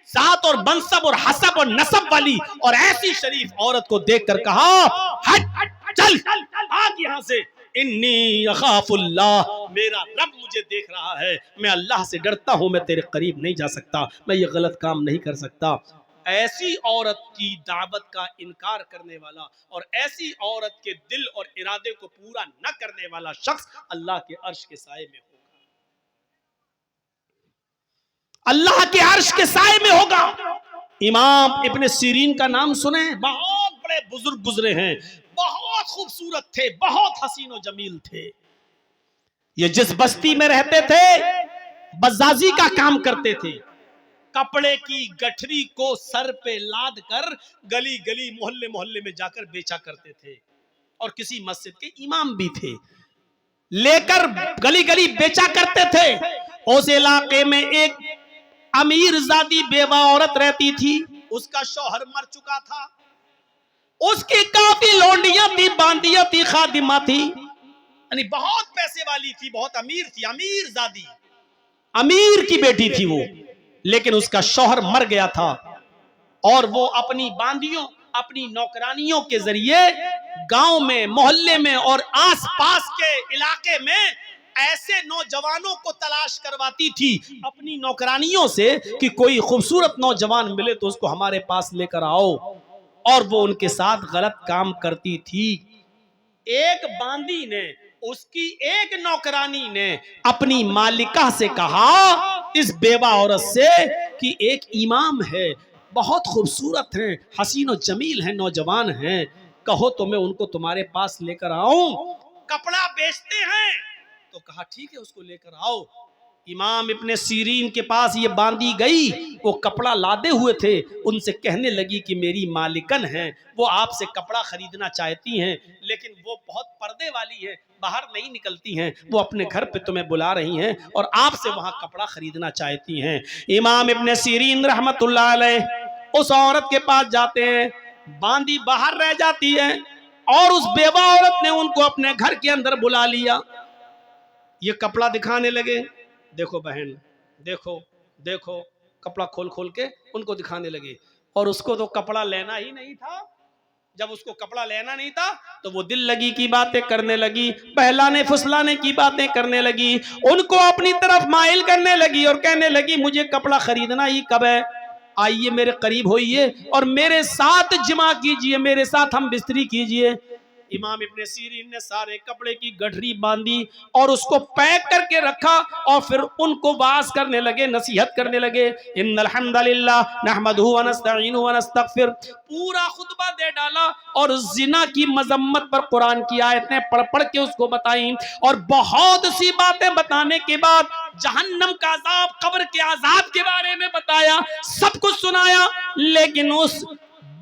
ذات اور منصب اور حسب اور نسب والی اور ایسی شریف عورت کو دیکھ کر کہا، ہٹ چل بھاگ یہاں سے، انی اخاف اللہ، میرا رب مجھے دیکھ رہا ہے، میں اللہ سے ڈرتا ہوں، میں تیرے قریب نہیں جا سکتا، میں یہ غلط کام نہیں کر سکتا۔ ایسی عورت کی دعوت کا انکار کرنے والا اور ایسی عورت کے دل اور ارادے کو پورا نہ کرنے والا شخص اللہ کے عرش کے سائے میں ہوگا، اللہ کے عرش کے سائے میں ہوگا۔ امام ابن سیرین کا نام سنیں، بہت بڑے بزرگ گزرے ہیں، بہت خوبصورت تھے، بہت حسین و جمیل تھے۔ یہ جس بستی میں رہتے تھے بزازی کا کام کرتے تھے، کپڑے کی گٹھری کو سر پہ لاد کر گلی گلی محلے محلے میں جا کر بیچا کرتے تھے، اور کسی مسجد کے امام بھی تھے، لے کر گلی گلی بیچا کرتے تھے۔ اس علاقے میں ایک امیر زادی بیوہ عورت رہتی تھی، اس کا شوہر مر چکا تھا، اس کی کافی لونڈیاں تھی، باندیاں تھی، خادمہ تھی، یعنی بہت پیسے والی تھی، بہت امیر تھی، امیر زادی، امیر کی بیٹی تھی وہ، لیکن اس کا شوہر مر گیا تھا، اور وہ اپنی باندیوں، اپنی نوکرانیوں کے ذریعے گاؤں میں، محلے میں اور آس پاس کے علاقے میں ایسے نوجوانوں کو تلاش کرواتی تھی اپنی نوکرانیوں سے کہ کوئی خوبصورت نوجوان ملے تو اس کو ہمارے پاس لے کر آؤ، اور وہ ان کے ساتھ غلط کام کرتی تھی۔ ایک باندی نے، اس کی ایک نوکرانی نے اپنی مالکہ سے کہا، اس بیوہ عورت سے، کہ ایک امام ہے، بہت خوبصورت ہیں، حسین و جمیل ہیں، نوجوان ہیں، کہو تو میں ان کو تمہارے پاس لے کر آؤں، کپڑا بیچتے ہیں۔ تو کہا ٹھیک ہے، اس کو لے کر آؤ۔ امام ابن سیرین کے پاس یہ باندی گئی، وہ کپڑا لادے ہوئے تھے، ان سے کہنے لگی کہ میری مالکن ہیں، وہ آپ سے کپڑا خریدنا چاہتی ہیں، لیکن وہ بہت پردے والی ہے، باہر نہیں نکلتی ہیں، وہ اپنے گھر پہ تمہیں بلا رہی ہیں اور آپ سے وہاں کپڑا خریدنا چاہتی ہیں۔ امام ابن سیرین رحمت اللہ علیہ اس عورت کے پاس جاتے ہیں، باندی باہر رہ جاتی ہے، اور اس بیوہ عورت نے ان کو اپنے گھر کے اندر بلا لیا، یہ کپڑا دکھانے لگے، دیکھو بہن، دیکھو دیکھو، کپڑا کھول کھول کے ان کو دکھانے لگے، اور اس کو تو کپڑا لینا ہی نہیں تھا۔ جب اس کو کپڑا لینا نہیں تھا تو وہ دل لگی کی باتیں کرنے لگی، بہلانے پھسلانے کی باتیں کرنے لگی، ان کو اپنی طرف مائل کرنے لگی اور کہنے لگی مجھے کپڑا خریدنا ہی کب ہے، آئیے میرے قریب ہوئیے اور میرے ساتھ جمع کیجئے، میرے ساتھ ہم بستری کیجئے۔ امام ابن سیرین نے سارے کپڑے کی گٹھری باندھی اور اس کو پیک کر کے رکھا، اور پھر ان کو واعظ کرنے لگے، نصیحت کرنے لگے، ان الحمدللہ نحمدہ ونستعینہ ونستغفر، پورا خطبہ دے ڈالا، اور زنا کی مذمت پر قرآن کی آیتیں پڑھ پڑھ کے اس کو بتائیں، اور بہت سی باتیں بتانے کے بعد جہنم کا عذاب، قبر کے عذاب کے بارے میں بتایا، سب کچھ سنایا، لیکن اس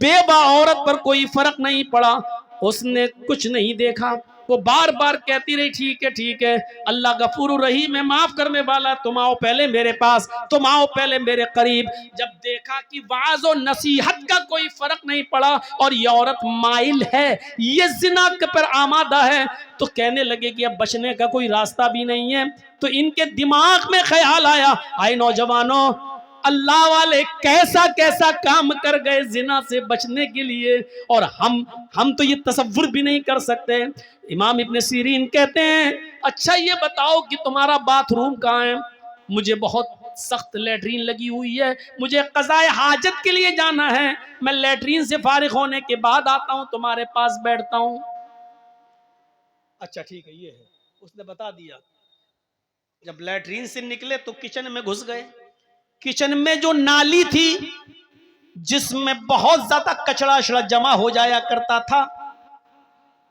بیوہ عورت پر کوئی فرق نہیں پڑا، اس نے کچھ نہیں دیکھا، وہ بار بار کہتی رہی ٹھیک ہے ٹھیک ہے، اللہ غفور الرحیم ہے، معاف کرنے والا، تم آؤ پہلے میرے پاس، تم آؤ پہلے میرے قریب۔ جب دیکھا کہ وعظ و نصیحت کا کوئی فرق نہیں پڑا اور یہ عورت مائل ہے، یہ زنا پر آمادہ ہے، تو کہنے لگے کہ اب بچنے کا کوئی راستہ بھی نہیں ہے، تو ان کے دماغ میں خیال آیا، آئے نوجوانوں، اللہ والے کیسا کیسا کام کر گئے زنا سے بچنے کے لیے، اور ہم تو یہ تصور بھی نہیں کر سکتے۔ امام ابن سیرین کہتے ہیں اچھا یہ بتاؤ کہ تمہارا باتھ روم کہاں ہے؟ مجھے بہت سخت لیٹرین لگی ہوئی ہے، مجھے قضاء حاجت کے لیے جانا ہے، میں لیٹرین سے فارغ ہونے کے بعد آتا ہوں، تمہارے پاس بیٹھتا ہوں۔ اچھا ٹھیک ہے، یہ ہے، اس نے بتا دیا۔ جب لیٹرین سے نکلے تو کچن میں گھس گئے۔ کچن میں جو نالی تھی جس میں بہت زیادہ کچڑا اشڑا جمع ہو جایا کرتا تھا،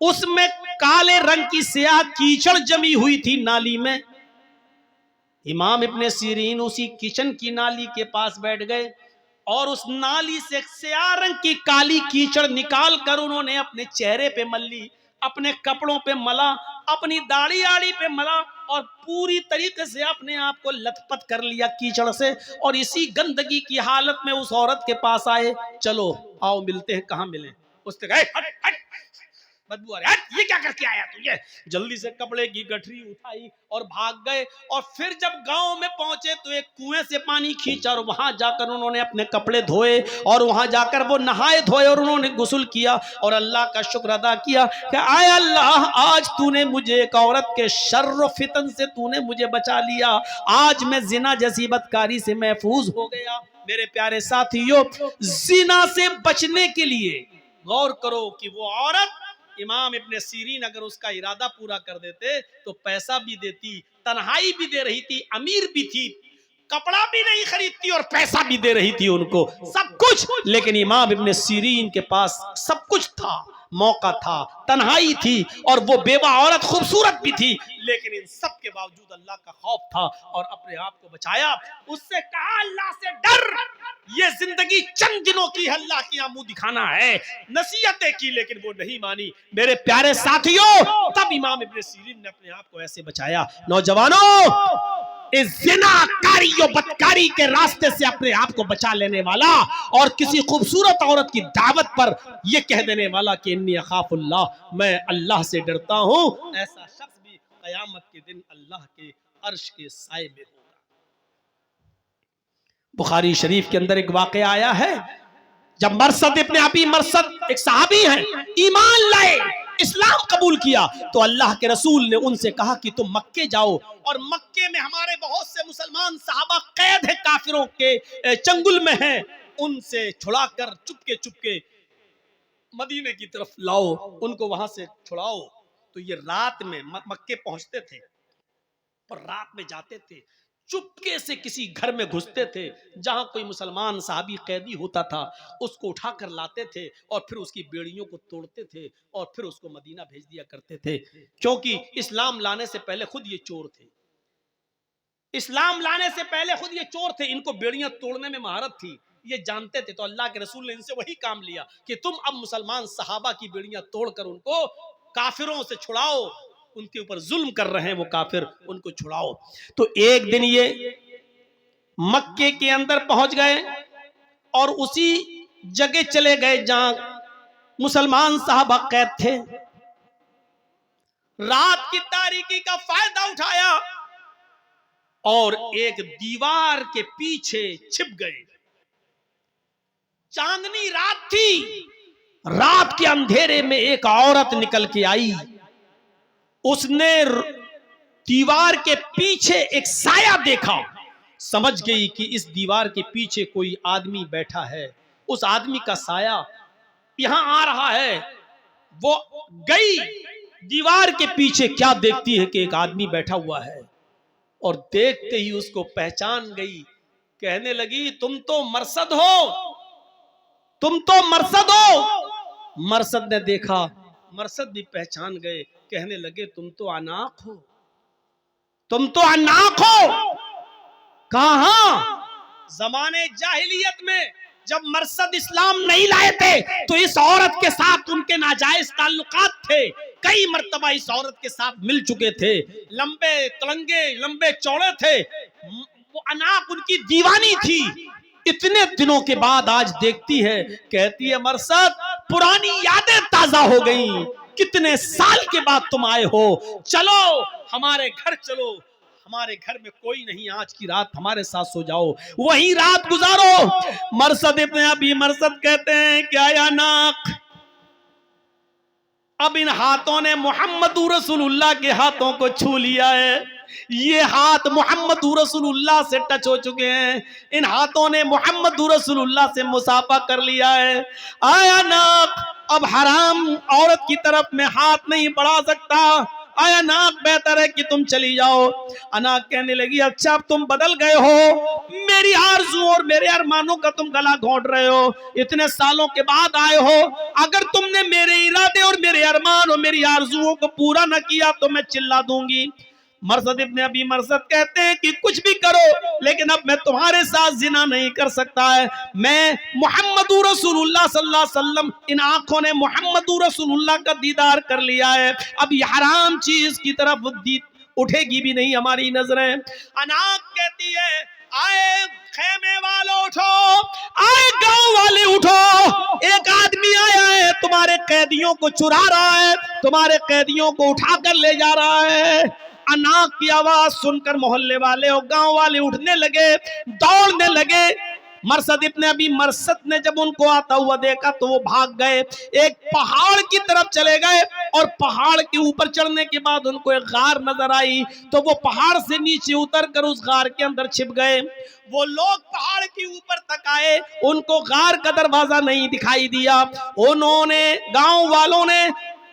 اس میں کالے رنگ کی سیاہ کیچڑ جمی ہوئی تھی نالی میں۔ امام ابن سیرین اسی کچن کی نالی کے پاس بیٹھ گئے اور اس نالی سے سیاہ رنگ کی کالی کیچڑ نکال کر انہوں نے اپنے چہرے پہ مل لی، اپنے کپڑوں پہ ملا، اپنی داڑھی آڑی پہ ملا، اور پوری طریقے سے اپنے آپ کو لت پت کر لیا کیچڑ سے، اور اسی گندگی کی حالت میں اس عورت کے پاس آئے۔ چلو آؤ ملتے ہیں، کہاں ملیں؟ اس نے کہا ہٹ ہٹ بدبو آ رہی، ہٹ، یہ کیا کر کے آیا تو؟ یہ جلدی سے کپڑے کی گٹھری اٹھائی اور بھاگ گئے، اور پھر جب گاؤں میں پہنچے تو ایک کنویں سے پانی کھینچا اور وہاں جا کر انہوں نے اپنے کپڑے دھوئے، اور وہاں جا کر وہ نہائے دھوئے اور انہوں نے غسل کیا اور اللہ کا شکر ادا کیا کہ آئے اللہ آج تو نے مجھے ایک عورت کے شر و فتن سے تو نے مجھے بچا لیا، آج میں زنا جیسی بدکاری سے محفوظ ہو گیا۔ میرے پیارے ساتھیوں، زنا سے بچنے کے لیے غور کرو کہ وہ عورت، امام ابن سیرین اگر اس کا ارادہ پورا کر دیتے تو پیسہ بھی دیتی، تنہائی بھی دے رہی تھی، امیر بھی تھی، کپڑا بھی نہیں خریدتی اور پیسہ بھی دے رہی تھی ان کو، سب کچھ۔ لیکن امام ابن سیرین کے پاس سب کچھ تھا، موقع تھا، تنہائی تھی، اور وہ بیوہ عورت خوبصورت بھی تھی، لیکن ان سب کے باوجود اللہ کا خوف تھا اور اپنے آپ کو بچایا۔ اس سے کہا اللہ سے ڈر، یہ زندگی چند دنوں کی ہے، اللہ کی منہ دکھانا ہے، نصیحتیں کی لیکن وہ نہیں مانی۔ میرے پیارے ساتھیوں، تب امام ابن سیرین نے اپنے آپ کو ایسے بچایا۔ نوجوانوں، اس زنا کاری و بدکاری کے راستے سے اپنے آپ کو بچا لینے والا اور کسی خوبصورت عورت کی دعوت پر یہ کہہ دینے والا کہ انی اخاف اللہ، میں اللہ سے ڈرتا ہوں، ایسا شخص بھی قیامت کے دن اللہ کے عرش کے سائے میں ہوگا۔ بخاری شریف کے اندر ایک واقعہ آیا ہے، جب مرثد ابن ابی مرثد ایک صحابی ہیں، ایمان لائے، اسلام قبول کیا، تو اللہ کے رسول نے ان سے کہا کہ تم مکے جاؤ، اور مکے میں ہمارے بہت سے مسلمان صحابہ قید ہیں، کافروں کے چنگل میں ہیں، ان سے چھڑا کر چپکے مدینے کی طرف لاؤ، ان کو وہاں سے چھڑاؤ۔ تو یہ رات میں مکے پہنچتے تھے اور رات میں جاتے تھے، چپکے سے کسی گھر میں گھستے تھے، جہاں کوئی مسلمان صحابی قیدی ہوتا تھا اس کو اٹھا کر لاتے تھے اور پھر اس کی بیڑیوں کو توڑتے تھے اور پھر اس کو مدینہ بھیج دیا کرتے تھے، کیونکہ اسلام لانے سے پہلے خود یہ چور تھے، اسلام لانے سے پہلے خود یہ چور تھے، ان کو بیڑیاں توڑنے میں مہارت تھی، یہ جانتے تھے۔ تو اللہ کے رسول نے ان سے وہی کام لیا کہ تم اب مسلمان صحابہ کی بیڑیاں توڑ کر ان کو کافروں سے چھڑاؤ، ان کے اوپر ظلم کر رہے ہیں وہ کافر، ان کو چھڑاؤ۔ تو ایک دن یہ مکے کے اندر پہنچ گئے اور اسی جگہ چلے گئے جہاں مسلمان صحابہ قید تھے، رات کی تاریکی کا فائدہ اٹھایا اور ایک دیوار کے پیچھے چھپ گئے۔ چاندنی رات تھی، رات کے اندھیرے میں ایک عورت نکل کے آئی، اس نے دیوار کے پیچھے ایک سایہ دیکھا، سمجھ گئی کہ اس دیوار کے پیچھے کوئی آدمی بیٹھا ہے، اس آدمی کا سایہ یہاں آ رہا ہے۔ وہ گئی دیوار کے پیچھے، کیا دیکھتی ہے کہ ایک آدمی بیٹھا ہوا ہے، اور دیکھتے ہی اس کو پہچان گئی، کہنے لگی تم تو مرثد ہو، تم تو مرثد ہو۔ مرثد نے دیکھا، مرثد بھی پہچان گئے، کہنے لگے تم تو عناق ہو، تم تو عناق ہو۔ کہاں؟ زمانے جاہلیت میں جب مرثد اسلام نہیں لائے تھے تو اس عورت کے ساتھ ان کے ناجائز تعلقات تھے، کئی مرتبہ اس عورت کے ساتھ مل چکے تھے، لمبے تلنگے لمبے چوڑے تھے، وہ عناق ان کی دیوانی تھی۔ اتنے دنوں کے بعد آج دیکھتی ہے، کہتی ہے مرثد پرانی یادیں تازہ ہو گئیں، کتنے سال کے بعد تم آئے ہو، چلو ہمارے گھر چلو، ہمارے گھر میں کوئی نہیں، آج کی رات ہمارے ساتھ سو جاؤ، وہی رات گزارو۔ مرثد ابن ابی مرثد کہتے ہیں کیا یا ناق، اب ان ہاتھوں نے محمد رسول اللہ کے ہاتھوں کو چھو لیا ہے، یہ ہاتھ محمد رسول اللہ سے ٹچ ہو چکے ہیں، ان ہاتھوں نے محمد رسول اللہ سے مصافحہ کر لیا ہے۔ آیا ناق، اب حرام عورت کی طرف میں ہاتھ نہیں بڑھا سکتا، آیا ناق بہتر ہے کہ تم چلی جاؤ۔ اناق کہنے لگی اچھا اب تم بدل گئے ہو، میری آرزو اور میرے ارمانوں کا تم گلا گھونٹ رہے ہو، اتنے سالوں کے بعد آئے ہو، اگر تم نے میرے ارادے اور میرے ارمان اور میری آرزوؤں کو پورا نہ کیا تو میں چلا دوں گی۔ مرثد ابن ابی مرثد کہتے ہیں کہ کچھ بھی کرو لیکن اب میں تمہارے ساتھ زنا نہیں کر سکتا ہے، میں محمد رسول اللہ صلی اللہ علیہ وسلم، ان آنکھوں نے محمد رسول اللہ کا دیدار کر لیا ہے، اب یہ حرام چیز کی طرف اٹھے گی بھی نہیں ہماری نظریں۔ اناق کہتی ہے آئے خیمے والوں اٹھو، آئے گاؤں والے اٹھو، ایک آدمی آیا ہے تمہارے قیدیوں کو چرا رہا ہے، تمہارے قیدیوں کو اٹھا کر لے جا رہا ہے۔ اناق کی آواز سن کر محلے والے اور گاؤں والے اٹھنے لگے، دوڑنے لگے۔ مرثد ابن ابی مرثد نے جب ان کو آتا ہوا دیکھا تو وہ بھاگ گئے، ایک پہاڑ کی طرف چلے گئے، اور پہاڑ کے اوپر چڑھنے کے بعد ان کو ایک غار نظر آئی تو وہ پہاڑ سے نیچے اتر کر اس غار کے اندر چھپ گئے۔ وہ لوگ پہاڑ کے اوپر تک آئے، ان کو غار کا دروازہ نہیں دکھائی دیا، انہوں نے، گاؤں والوں نے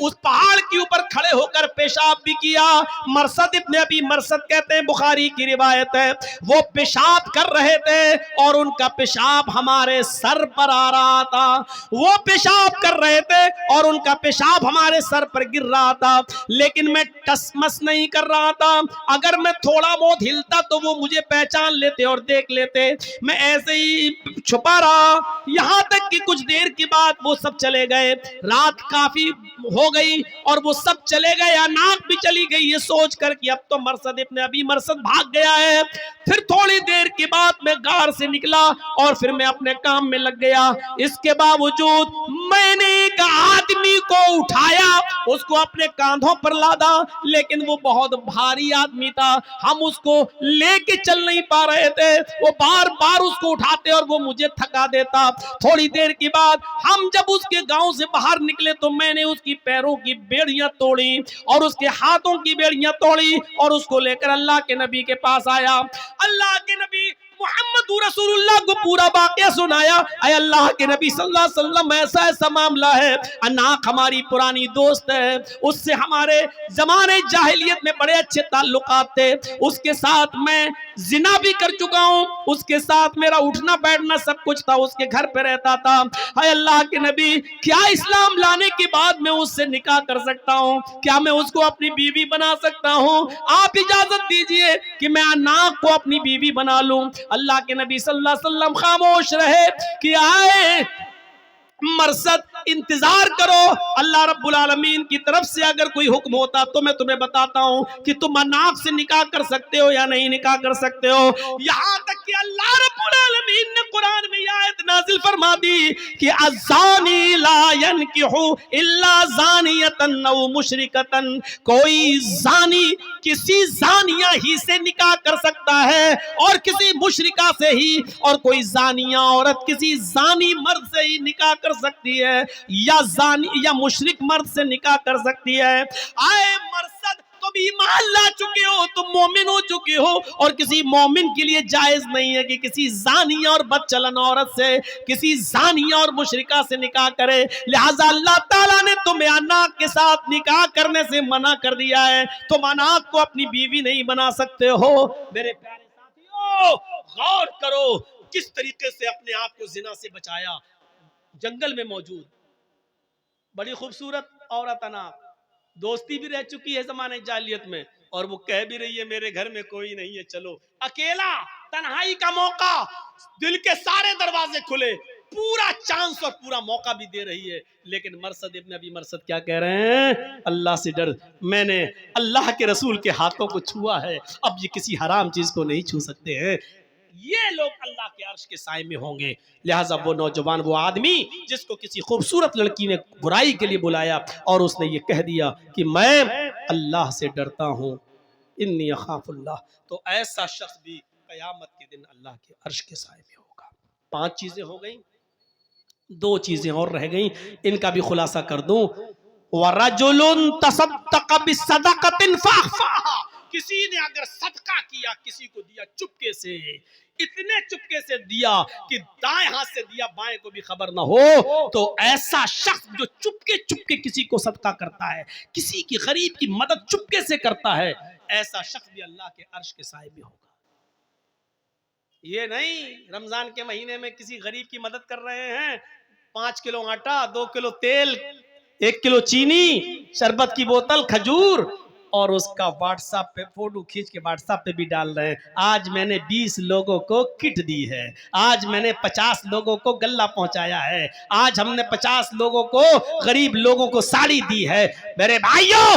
اس پہاڑ کے اوپر کھڑے ہو کر پیشاب بھی کیا۔ مرثد ابن ابی مرثد کہتے ہیں، بخاری کی روایت ہے، وہ پیشاب کر رہے تھے اور ان کا پیشاب ہمارے سر پر آ رہا تھا، وہ پیشاب کر رہے تھے اور ان کا پیشاب ہمارے سر پر گر رہا تھا، لیکن میں ٹس مس نہیں کر رہا تھا، اگر میں تھوڑا بہت ہلتا تو وہ مجھے پہچان لیتے اور دیکھ لیتے، میں ایسے ہی چھپا رہا، یہاں تک کہ کچھ دیر کے بعد وہ سب چلے گئے، رات کافی ہو گئی اور وہ سب چلے گئے، اناق بھی چلی گئی یہ سوچ کر کہ اب تو مرثد ابن ابی مرثد بھاگ گیا ہے۔ پھر تھوڑی دیر کے بعد میں غار سے نکلا اور پھر میں اپنے کام میں لگ گیا، اس کے باوجود میں نے ایک آدمی کو اٹھایا، اس کو اپنے کاندھوں پر لادا، لیکن وہ بہت بھاری آدمی تھا، ہم اس کو لے کے چل نہیں پا رہے تھے، وہ بار بار اس کو اٹھاتے اور وہ مجھے تھکا دیتا۔ تھوڑی دیر کے بعد ہم جب اس کے گاؤں سے باہر نکلے تو میں نے اس کی پیروں کی بیڑیاں توڑی اور اس کے ہاتھوں کی بیڑیاں توڑی اور اس کو لے کر اللہ کے نبی کے پاس آیا، اللہ کے نبی محمد رسول اللہ کو پورا واقعہ سنایا، اے اللہ کے نبی صلی اللہ علیہ وسلم ایسا ایسا معاملہ ہے، اناق ہماری پرانی دوست ہے، اس سے ہمارے زمانے جاہلیت میں بڑے اچھے تعلقات تھے، اس کے ساتھ میں زنا بھی کر چکا ہوں، اس کے ساتھ میرا اٹھنا بیٹھنا سب کچھ تھا، اس کے گھر پہ رہتا تھا، اے اللہ کے نبی کیا اسلام لانے کے بعد میں اس سے نکاح کر سکتا ہوں، کیا میں اس کو اپنی بیوی بنا سکتا ہوں؟ آپ اجازت دیجئے کہ میں اناق کو اپنی بیوی بنا لوں۔ اللہ کے نبی صلی اللہ علیہ وسلم خاموش رہے کہ آئے مرثد انتظار کرو، اللہ رب العالمین کی طرف سے اگر کوئی حکم ہوتا تو میں تمہیں بتاتا ہوں کہ تم اناق سے نکاح کر سکتے ہو یا نہیں نکاح کر سکتے ہو، یہاں تک کہ اللہ رب العالمین نے قرآن میں یہ آیت نازل فرما دی کہ الزانی لا ينکح الا زانیتا او مشرکتا، کوئی زانی کسی زانیہ ہی سے نکاح کر سکتا ہے اور کسی مشرکہ سے ہی، اور کوئی زانیہ عورت کسی زانی مرد سے ہی نکاح کر سکتی ہے، یا زانی یا مشرک مرد سے نکاح کر سکتی ہے۔ آئے مرثد تم ایمان لا چکے ہو، تم مومن ہو چکے ہو، اور کسی مومن کے لیے جائز نہیں ہے کہ کسی زانیہ اور بد چلن عورت سے، کسی زانیہ اور مشرکہ سے نکاح کرے، لہٰذا اللہ تعالیٰ نے تمہیں اناق کے ساتھ نکاح کرنے سے منع کر دیا ہے، تم اناق کو اپنی بیوی نہیں بنا سکتے ہو۔ میرے پیارے ساتھیوں غور کرو کس طریقے سے اپنے آپ کو زنا سے بچایا، جنگل میں موجود بڑی خوبصورت عورت اناق، دوستی بھی رہ چکی ہے زمانے جاہلیت میں، اور وہ کہہ بھی رہی ہے میرے گھر میں کوئی نہیں ہے، چلو اکیلا، تنہائی کا موقع، دل کے سارے دروازے کھلے، پورا چانس اور پورا موقع بھی دے رہی ہے، لیکن مرثد ابن ابی مرثد کیا کہہ رہے ہیں؟ اللہ سے ڈر، میں نے اللہ کے رسول کے ہاتھوں کو چھوا ہے، اب یہ کسی حرام چیز کو نہیں چھو سکتے ہیں، یہ لوگ اللہ کے عرش کے سائے میں ہوں گے۔ لہٰذا وہ نوجوان، وہ آدمی جس کو کسی خوبصورت لڑکی نے برائی کے لیے بلایا اور اس نے یہ کہہ دیا کہ میں اللہ سے ڈرتا ہوں، انی اخاف اللہ. تو ایسا شخص بھی قیامت کے دن اللہ کے عرش کے سائے میں ہوگا. 5 چیزیں ہو گئیں، 2 چیزیں اور رہ گئیں، ان کا بھی خلاصہ کر دوں. وَرَجُلٌ تَصَدَّقَ بِصَدَقَةٍ فَأَخْفَاهَا، کسی نے اگر صدقہ کیا، کسی کو دیا چپکے سے، اتنے چپکے سے دیا کہ دائیں ہاتھ سے دیا بائیں کو بھی خبر نہ ہو، تو ایسا شخص جو چپکے چپکے کسی کو صدقہ کرتا ہے، کسی کی غریب کی مدد چپکے سے کرتا ہے، ایسا شخص بھی اللہ کے عرش کے سائے میں ہوگا. یہ نہیں رمضان کے مہینے میں کسی غریب کی مدد کر رہے ہیں، 5 کلو آٹا، 2 کلو تیل، 1 کلو چینی، شربت کی بوتل، کھجور، اور اس کا واٹس ایپ پہ فوٹو کھینچ کے واٹس ایپ پہ بھی ڈال رہے ہیں. آج میں نے 20 لوگوں کو کٹ دی ہے، آج میں نے 50 لوگوں کو غلہ پہنچایا ہے، آج ہم نے 50 لوگوں کو، غریب لوگوں کو ساڑی دی ہے. میرے بھائیوں،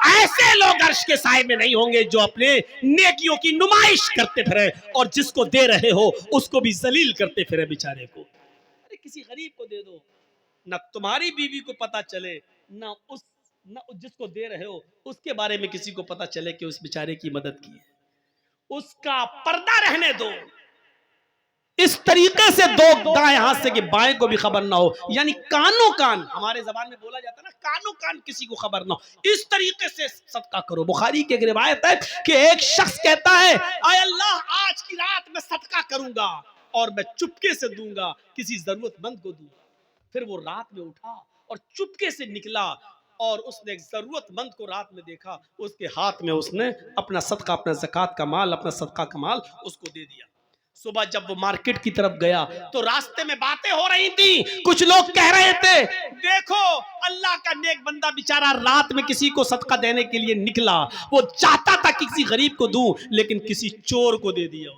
ایسے لوگ عرش کے سائے میں نہیں ہوں گے جو اپنے نیکیوں کی نمائش کرتے پھرے اور جس کو دے رہے ہو اس کو بھی ذلیل کرتے پھرے بیچارے کو. ارے کسی غریب کو دے دو، نہ تمہاری بیوی کو پتا چلے، نہ جس کو دے رہے ہو اس کے بارے میں کسی کو پتا چلے کہ اس بیچارے کی مدد کی ہے. اس کا پردہ رہنے دو. اس طریقے سے دو دائیں ہاتھ سے کہ بائیں کو بھی خبر نہ ہو، یعنی کانوں کان، ہمارے زبان میں بولا جاتا ہے نا، کانوں کان کسی کو خبر نہ ہو. اس طریقے سے صدقہ کرو. بخاری کی ایک روایت ہے کہ ایک شخص کہتا ہے اے اللہ آج کی رات میں صدقہ کروں گا اور میں چپکے سے دوں گا، کسی ضرورت مند کو دوں گا. پھر وہ رات میں اٹھا اور چپکے سے نکلا اور اس نے ایک ضرورت مند کو رات میں دیکھا، اس کے ہاتھ میں اس نے اپنا صدقہ، اپنا زکوٰۃ کا مال، اپنا صدقہ کا مال اس کو دے دیا. صبح جب وہ مارکیٹ کی طرف گیا تو راستے میں باتیں ہو رہی تھی. کچھ لوگ کہہ رہے تھے دیکھو اللہ کا نیک بندہ بیچارہ رات میں کسی کو صدقہ دینے کے لیے نکلا، وہ چاہتا تھا کسی غریب کو دوں لیکن کسی چور کو دے دیا.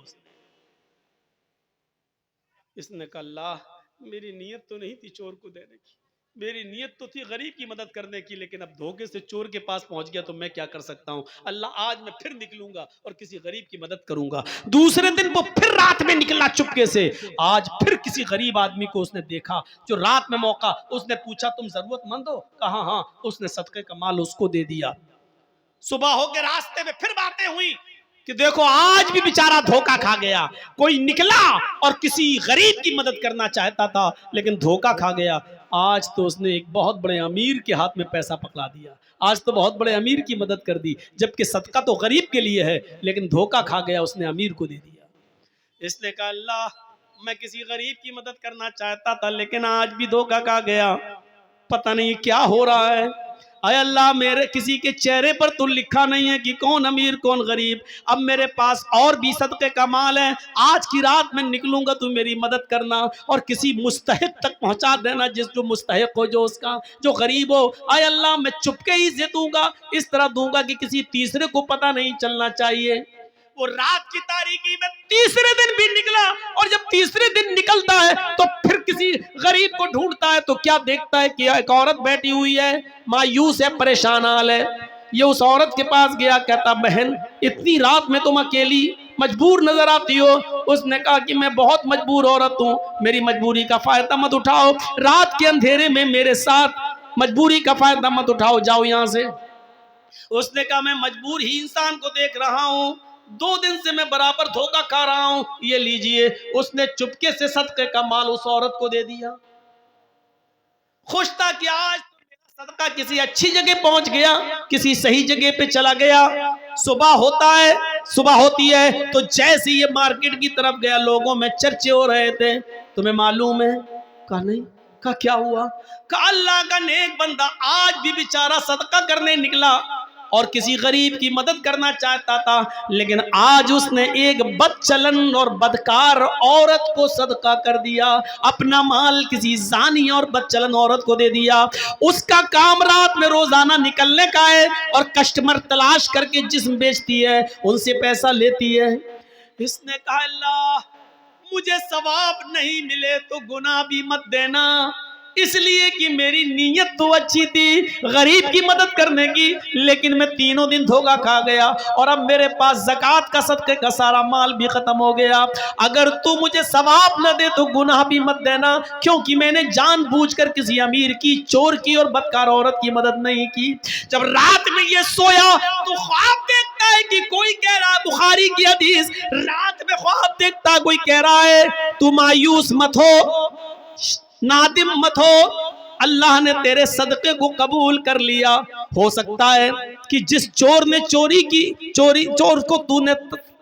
اس نے کہا اللہ میری نیت تو نہیں تھی چور کو دینے کی، میری نیت تو تھی غریب کی مدد کرنے کی، لیکن اب دھوکے سے چور کے پاس پہنچ گیا تو میں کیا کر سکتا ہوں. اللہ آج میں پھر نکلوں گا اور کسی غریب کی مدد کروں گا. دوسرے دن وہ پھر رات میں نکلا چپکے سے. آج پھر کسی غریب آدمی کو اس نے دیکھا جو رات میں موقع، اس نے پوچھا تم ضرورت مند ہو؟ کہا ہاں. اس نے صدقے کا مال اس کو دے دیا. صبح ہو کے راستے میں پھر باتیں ہوئی کہ دیکھو آج بھی بیچارہ دھوکہ کھا گیا. کوئی نکلا اور کسی غریب کی مدد کرنا چاہتا تھا لیکن دھوکہ کھا گیا. آج تو اس نے ایک بہت بڑے امیر کے ہاتھ میں پیسہ پکڑا دیا، آج تو بہت بڑے امیر کی مدد کر دی، جبکہ صدقہ تو غریب کے لیے ہے لیکن دھوکہ کھا گیا، اس نے امیر کو دے دیا. اس نے کہا اللہ میں کسی غریب کی مدد کرنا چاہتا تھا لیکن آج بھی دھوکہ کھا گیا، پتہ نہیں کیا ہو رہا ہے. اے اللہ میرے کسی کے چہرے پر تو لکھا نہیں ہے کہ کون امیر کون غریب. اب میرے پاس اور بھی صدقے کا مال ہے، آج کی رات میں نکلوں گا تو میری مدد کرنا اور کسی مستحق تک پہنچا دینا، جس جو مستحق ہو، جو اس کا جو غریب ہو. اے اللہ میں چپکے ہی سے دوں گا، اس طرح دوں گا کہ کسی تیسرے کو پتہ نہیں چلنا چاہیے. وہ رات کی تاریکی میں تیسرے دن بھی نکلا اور جب تیسرے دن نکلتا ہے تو پھر کسی غریب کو ڈھونڈتا ہے تو کیا دیکھتا ہے کہ ایک عورت بیٹھی ہوئی ہے، مایوس ہے، پریشان حال ہے. یہ اس عورت کے پاس گیا، کہتا بہن اتنی رات میں تم اکیلی مجبور نظر آتی ہو. اس نے کہا کہ میں بہت مجبور عورت ہوں، میری مجبوری کا فائدہ مت اٹھاؤ، رات کے اندھیرے میں میرے ساتھ مجبوری کا فائدہ مت اٹھاؤ، جاؤ یہاں سے. اس نے کہا میں مجبور ہی انسان کو دیکھ رہا ہوں، 2 دن سے میں برابر دھوکہ کھا رہا ہوں، یہ لیجئے. اس نے چپکے سے صدقے کا مال اس عورت کو دے دیا. خوش تھا کہ آج صدقہ کسی اچھی جگہ پہنچ گیا، کسی صحیح جگہ پہ چلا گیا. صبح ہوتی ہے تو جیسے یہ مارکیٹ کی طرف گیا لوگوں میں چرچے ہو رہے تھے. تمہیں معلوم ہے؟ کہا نہیں. کہا کیا ہوا؟ کہا اللہ کا نیک بندہ آج بھی بیچارہ صدقہ کرنے نکلا اور کسی غریب کی مدد کرنا چاہتا تھا لیکن آج اس نے ایک بد چلن اور بدکار عورت کو صدقہ کر دیا، اپنا مال کسی زانی اور بد چلن عورت کو دے دیا. اس کا کام رات میں روزانہ نکلنے کا ہے اور کسٹمر تلاش کر کے جسم بیچتی ہے، ان سے پیسہ لیتی ہے. اس نے کہا اللہ مجھے ثواب نہیں ملے تو گناہ بھی مت دینا، اس لیے کہ میری نیت تو اچھی تھی غریب کی مدد کرنے کی، لیکن میں 3 دن دھوکہ کھا گیا اور اب میرے پاس زکوٰۃ کا صدقے کا سارا مال بھی ختم ہو گیا. اگر تو مجھے ثواب نہ دے تو گناہ بھی مت دینا، کیونکہ میں نے جان بوجھ کر کسی امیر کی، چور کی اور بدکار عورت کی مدد نہیں کی. جب رات میں یہ سویا تو خواب دیکھتا سکتا ہے کہ کوئی کہہ رہا ہے، بخاری کی حدیث، رات میں خواب دیکھتا کوئی کہہ رہا ہے تو مایوس مت ہو، نادم مت ہو، اللہ نے تیرے صدقے کو قبول کر لیا۔ ہو سکتا ہے کہ جس چور نے چور کو تو نے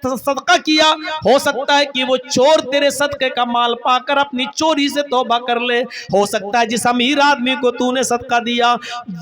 صدقہ کیا، ہو سکتا ہے کہ وہ چور تیرے صدقے کا مال پا کر اپنی چوری سے توبہ کر لے۔ ہو سکتا ہے جس امیر آدمی کو تو نے صدقہ دیا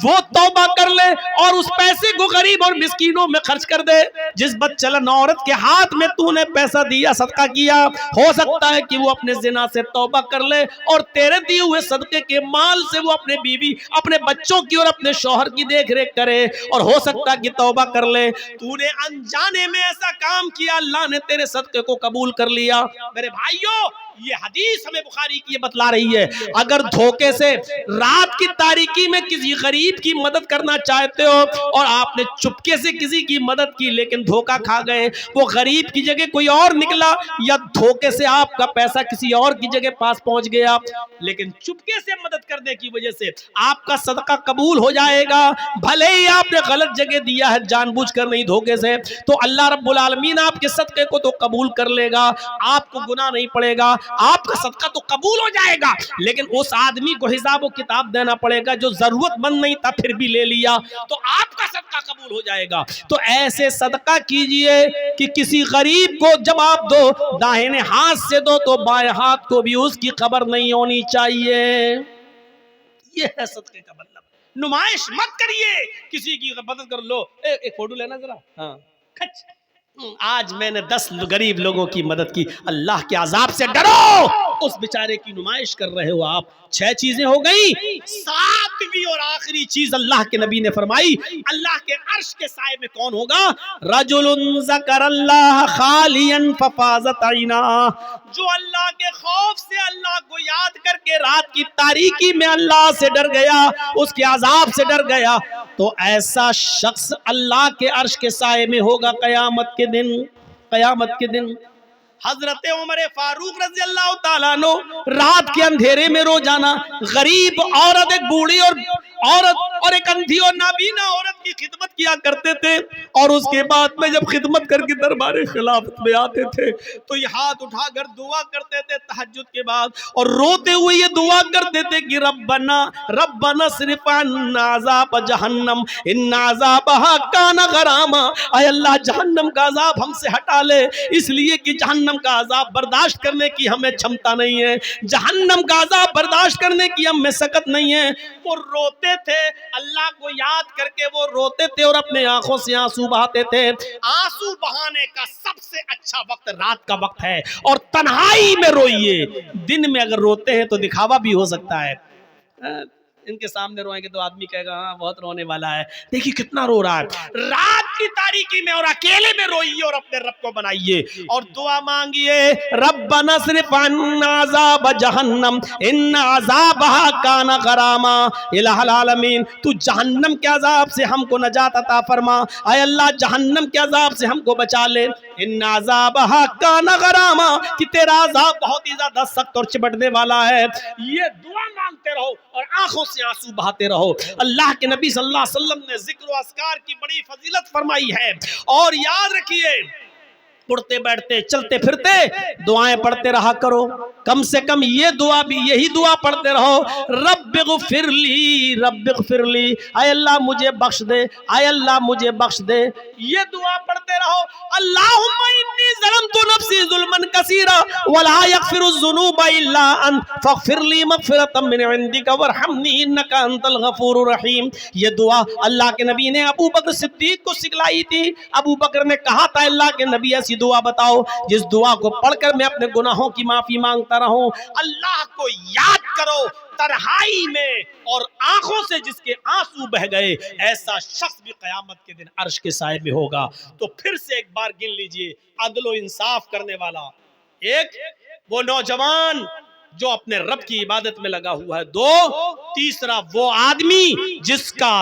وہ توبہ کر لے اور اس پیسے کو غریب اور مسکینوں میں خرچ کر دے۔ جس بدچلن عورت کے ہاتھ میں تو نے پیسہ دیا، صدقہ کیا، ہو سکتا ہے کہ وہ اپنے زنا سے توبہ کر لے اور تیرے دیے ہوئے صدقے کے مال سے وہ اپنے بیوی، اپنے بچوں کی اور اپنے شوہر کی دیکھ ریکھ کرے، اور ہو سکتا ہے کہ توبہ کر لے۔ تو نے انجانے میں ایسا کام کیا، اللہ نے تیرے صدقے کو قبول کر لیا۔ میرے بھائیوں، یہ حدیث ہمیں بخاری کی یہ بتلا رہی ہے، اگر دھوکے سے رات کی تاریکی میں کسی غریب کی مدد کرنا چاہتے ہو اور آپ نے چپکے سے کسی کی مدد کی لیکن دھوکہ کھا گئے، وہ غریب کی جگہ کوئی اور نکلا، یا دھوکے سے آپ کا پیسہ کسی اور کی جگہ پاس پہنچ گیا، لیکن چپکے سے مدد کرنے کی وجہ سے آپ کا صدقہ قبول ہو جائے گا، بھلے ہی آپ نے غلط جگہ دیا ہے جان بوجھ کر نہیں دھوکے سے، تو اللہ رب العالمین آپ کے صدقے کو تو قبول کر لے گا، آپ کو گناہ نہیں پڑے گا، آپ کا صدقہ تو قبول ہو جائے گا، لیکن اس آدمی کو حساب و کتاب دینا پڑے گا جو ضرورت مند نہیں تھا پھر بھی لے لیا، تو آپ کا صدقہ قبول ہو جائے گا۔ تو ایسے صدقہ کیجئے کہ کسی غریب کو جب آپ دو، داہنے ہاتھ سے دو تو بائیں ہاتھ کو بھی اس کی خبر نہیں ہونی چاہیے۔ یہ ہے صدقے کا مطلب۔ نمائش مت کریے، کسی کی مدد کر لو، ایک فوٹو لینا ذرا، ہاں کھچ، آج میں نے 10 غریب لوگوں کی مدد کی، اللہ کے عذاب سے ڈرو۔ اس بیچارے کی نمائش کر رہے ہو آپ۔ 6 چیزیں ہو گئی، 7ویں اور آخری چیز اللہ کے نبی نے فرمائی، اللہ کے عرش کے سائے میں کون ہوگا؟ رجل ذکر اللہ خالیا ففاضت عیناہ، جو اللہ کے خوف سے اللہ کو یاد کر کے رات کی تاریکی میں اللہ سے ڈر گیا، اس کے عذاب سے ڈر گیا، تو ایسا شخص اللہ کے عرش کے سائے میں ہوگا قیامت کے دن۔ قیامت کے دن حضرت عمر فاروق رضی اللہ تعالیٰ عنہ رات کے اندھیرے میں روزانہ غریب عورت، ایک بوڑھی اور عورت اور ایک اندھی اور نابینا عورت کی خدمت کیا کرتے تھے، اور اس کے بعد میں جب خدمت کر کے دربار خلافت میں آتے تھے تو یہ ہاتھ اٹھا کر دعا کرتے تھے تہجد کے بعد، اور روتے ہوئے یہ دعا کرتے تھے کہ ربنا اصرف عنا عذاب جہنم ان عذابها کان غراما، اے اللہ جہنم کا عذاب ہم سے ہٹا لے، اس لیے کہ جہنم کا عذاب برداشت کرنے کی ہمیں چھمتا نہیں ہے، جہنم کا عذاب برداشت کرنے کی ہم میں سکت نہیں ہے۔ وہ روتے تھے، اللہ کو یاد کر کے وہ روتے تھے اور اپنے آنکھوں سے آنسو بہاتے تھے۔ آنسو بہانے کا سب سے اچھا وقت رات کا وقت ہے، اور تنہائی میں روئیے۔ دن میں اگر روتے ہیں تو دکھاوا بھی ہو سکتا ہے، ان کے سامنے روئیں گے تو آدمی کہے گا ہاں بہت رونے والا ہے، دیکھیے کتنا رو رہا ہے۔ رات کی تاریکی میں اور اکیلے میں روئیے اور اپنے رب کو بنائیے اور دعا مانگیے، ربنا اصرف عنا عذاب جہنم ان عذابها کان غراما، الہ العالمین تو جہنم کے عذاب سے ہم کو نجات عطا فرما، اے اللہ جہنم کے عذاب سے ہم کو بچا لے، ان عذابها کان غراما کہ تیرا عذاب بہت ہی زیادہ سخت اور چپٹنے والا ہے۔ یہ دعا مانگتے رہو اور آنکھوں سے آنسو بہاتے رہو۔ اللہ کے نبی صلی اللہ علیہ وسلم نے ذکر و اذکار کی بڑی فضیلت فرمائی ہے، اور یاد رکھیے اٹھتے بیٹھتے چلتے پھرتے دعائیں پڑھتے رہا کرو، کم سے کم یہ دعا بھی، یہی دعا پڑھتے رہو، رب اغفر لی رب اغفر لی، اے اللہ مجھے بخش دے، اے اللہ مجھے بخش دے، یہ دعا پڑھتے رہو۔ اللہم انی ظلمت نفسی ظلما کثیرا ولا یغفر الذنوب الا انت فاغفر لی مغفرۃ من عندک وارحمنی انک انت الغفور الرحیم۔ یہ دعا اللہ کے نبی نے ابو بکر صدیق کو سکھلائی تھی۔ ابو بکر نے کہا تھا اللہ کے نبی ایسی دعا بتاؤ جس دعا کو پڑھ کر میں اپنے گناہوں کی معافی مانگتا رہوں۔ اللہ کو یاد کرو تنہائی میں اور آنکھوں سے جس کے آنسو بہ گئے، ایسا شخص بھی قیامت کے دن عرش کے سائے میں ہوگا۔ تو پھر سے ایک بار گن لیجئے، عدل و انصاف کرنے والا ایک، وہ نوجوان جو اپنے رب کی عبادت میں لگا ہوا ہے، 2، تیسرا وہ آدمی جس کا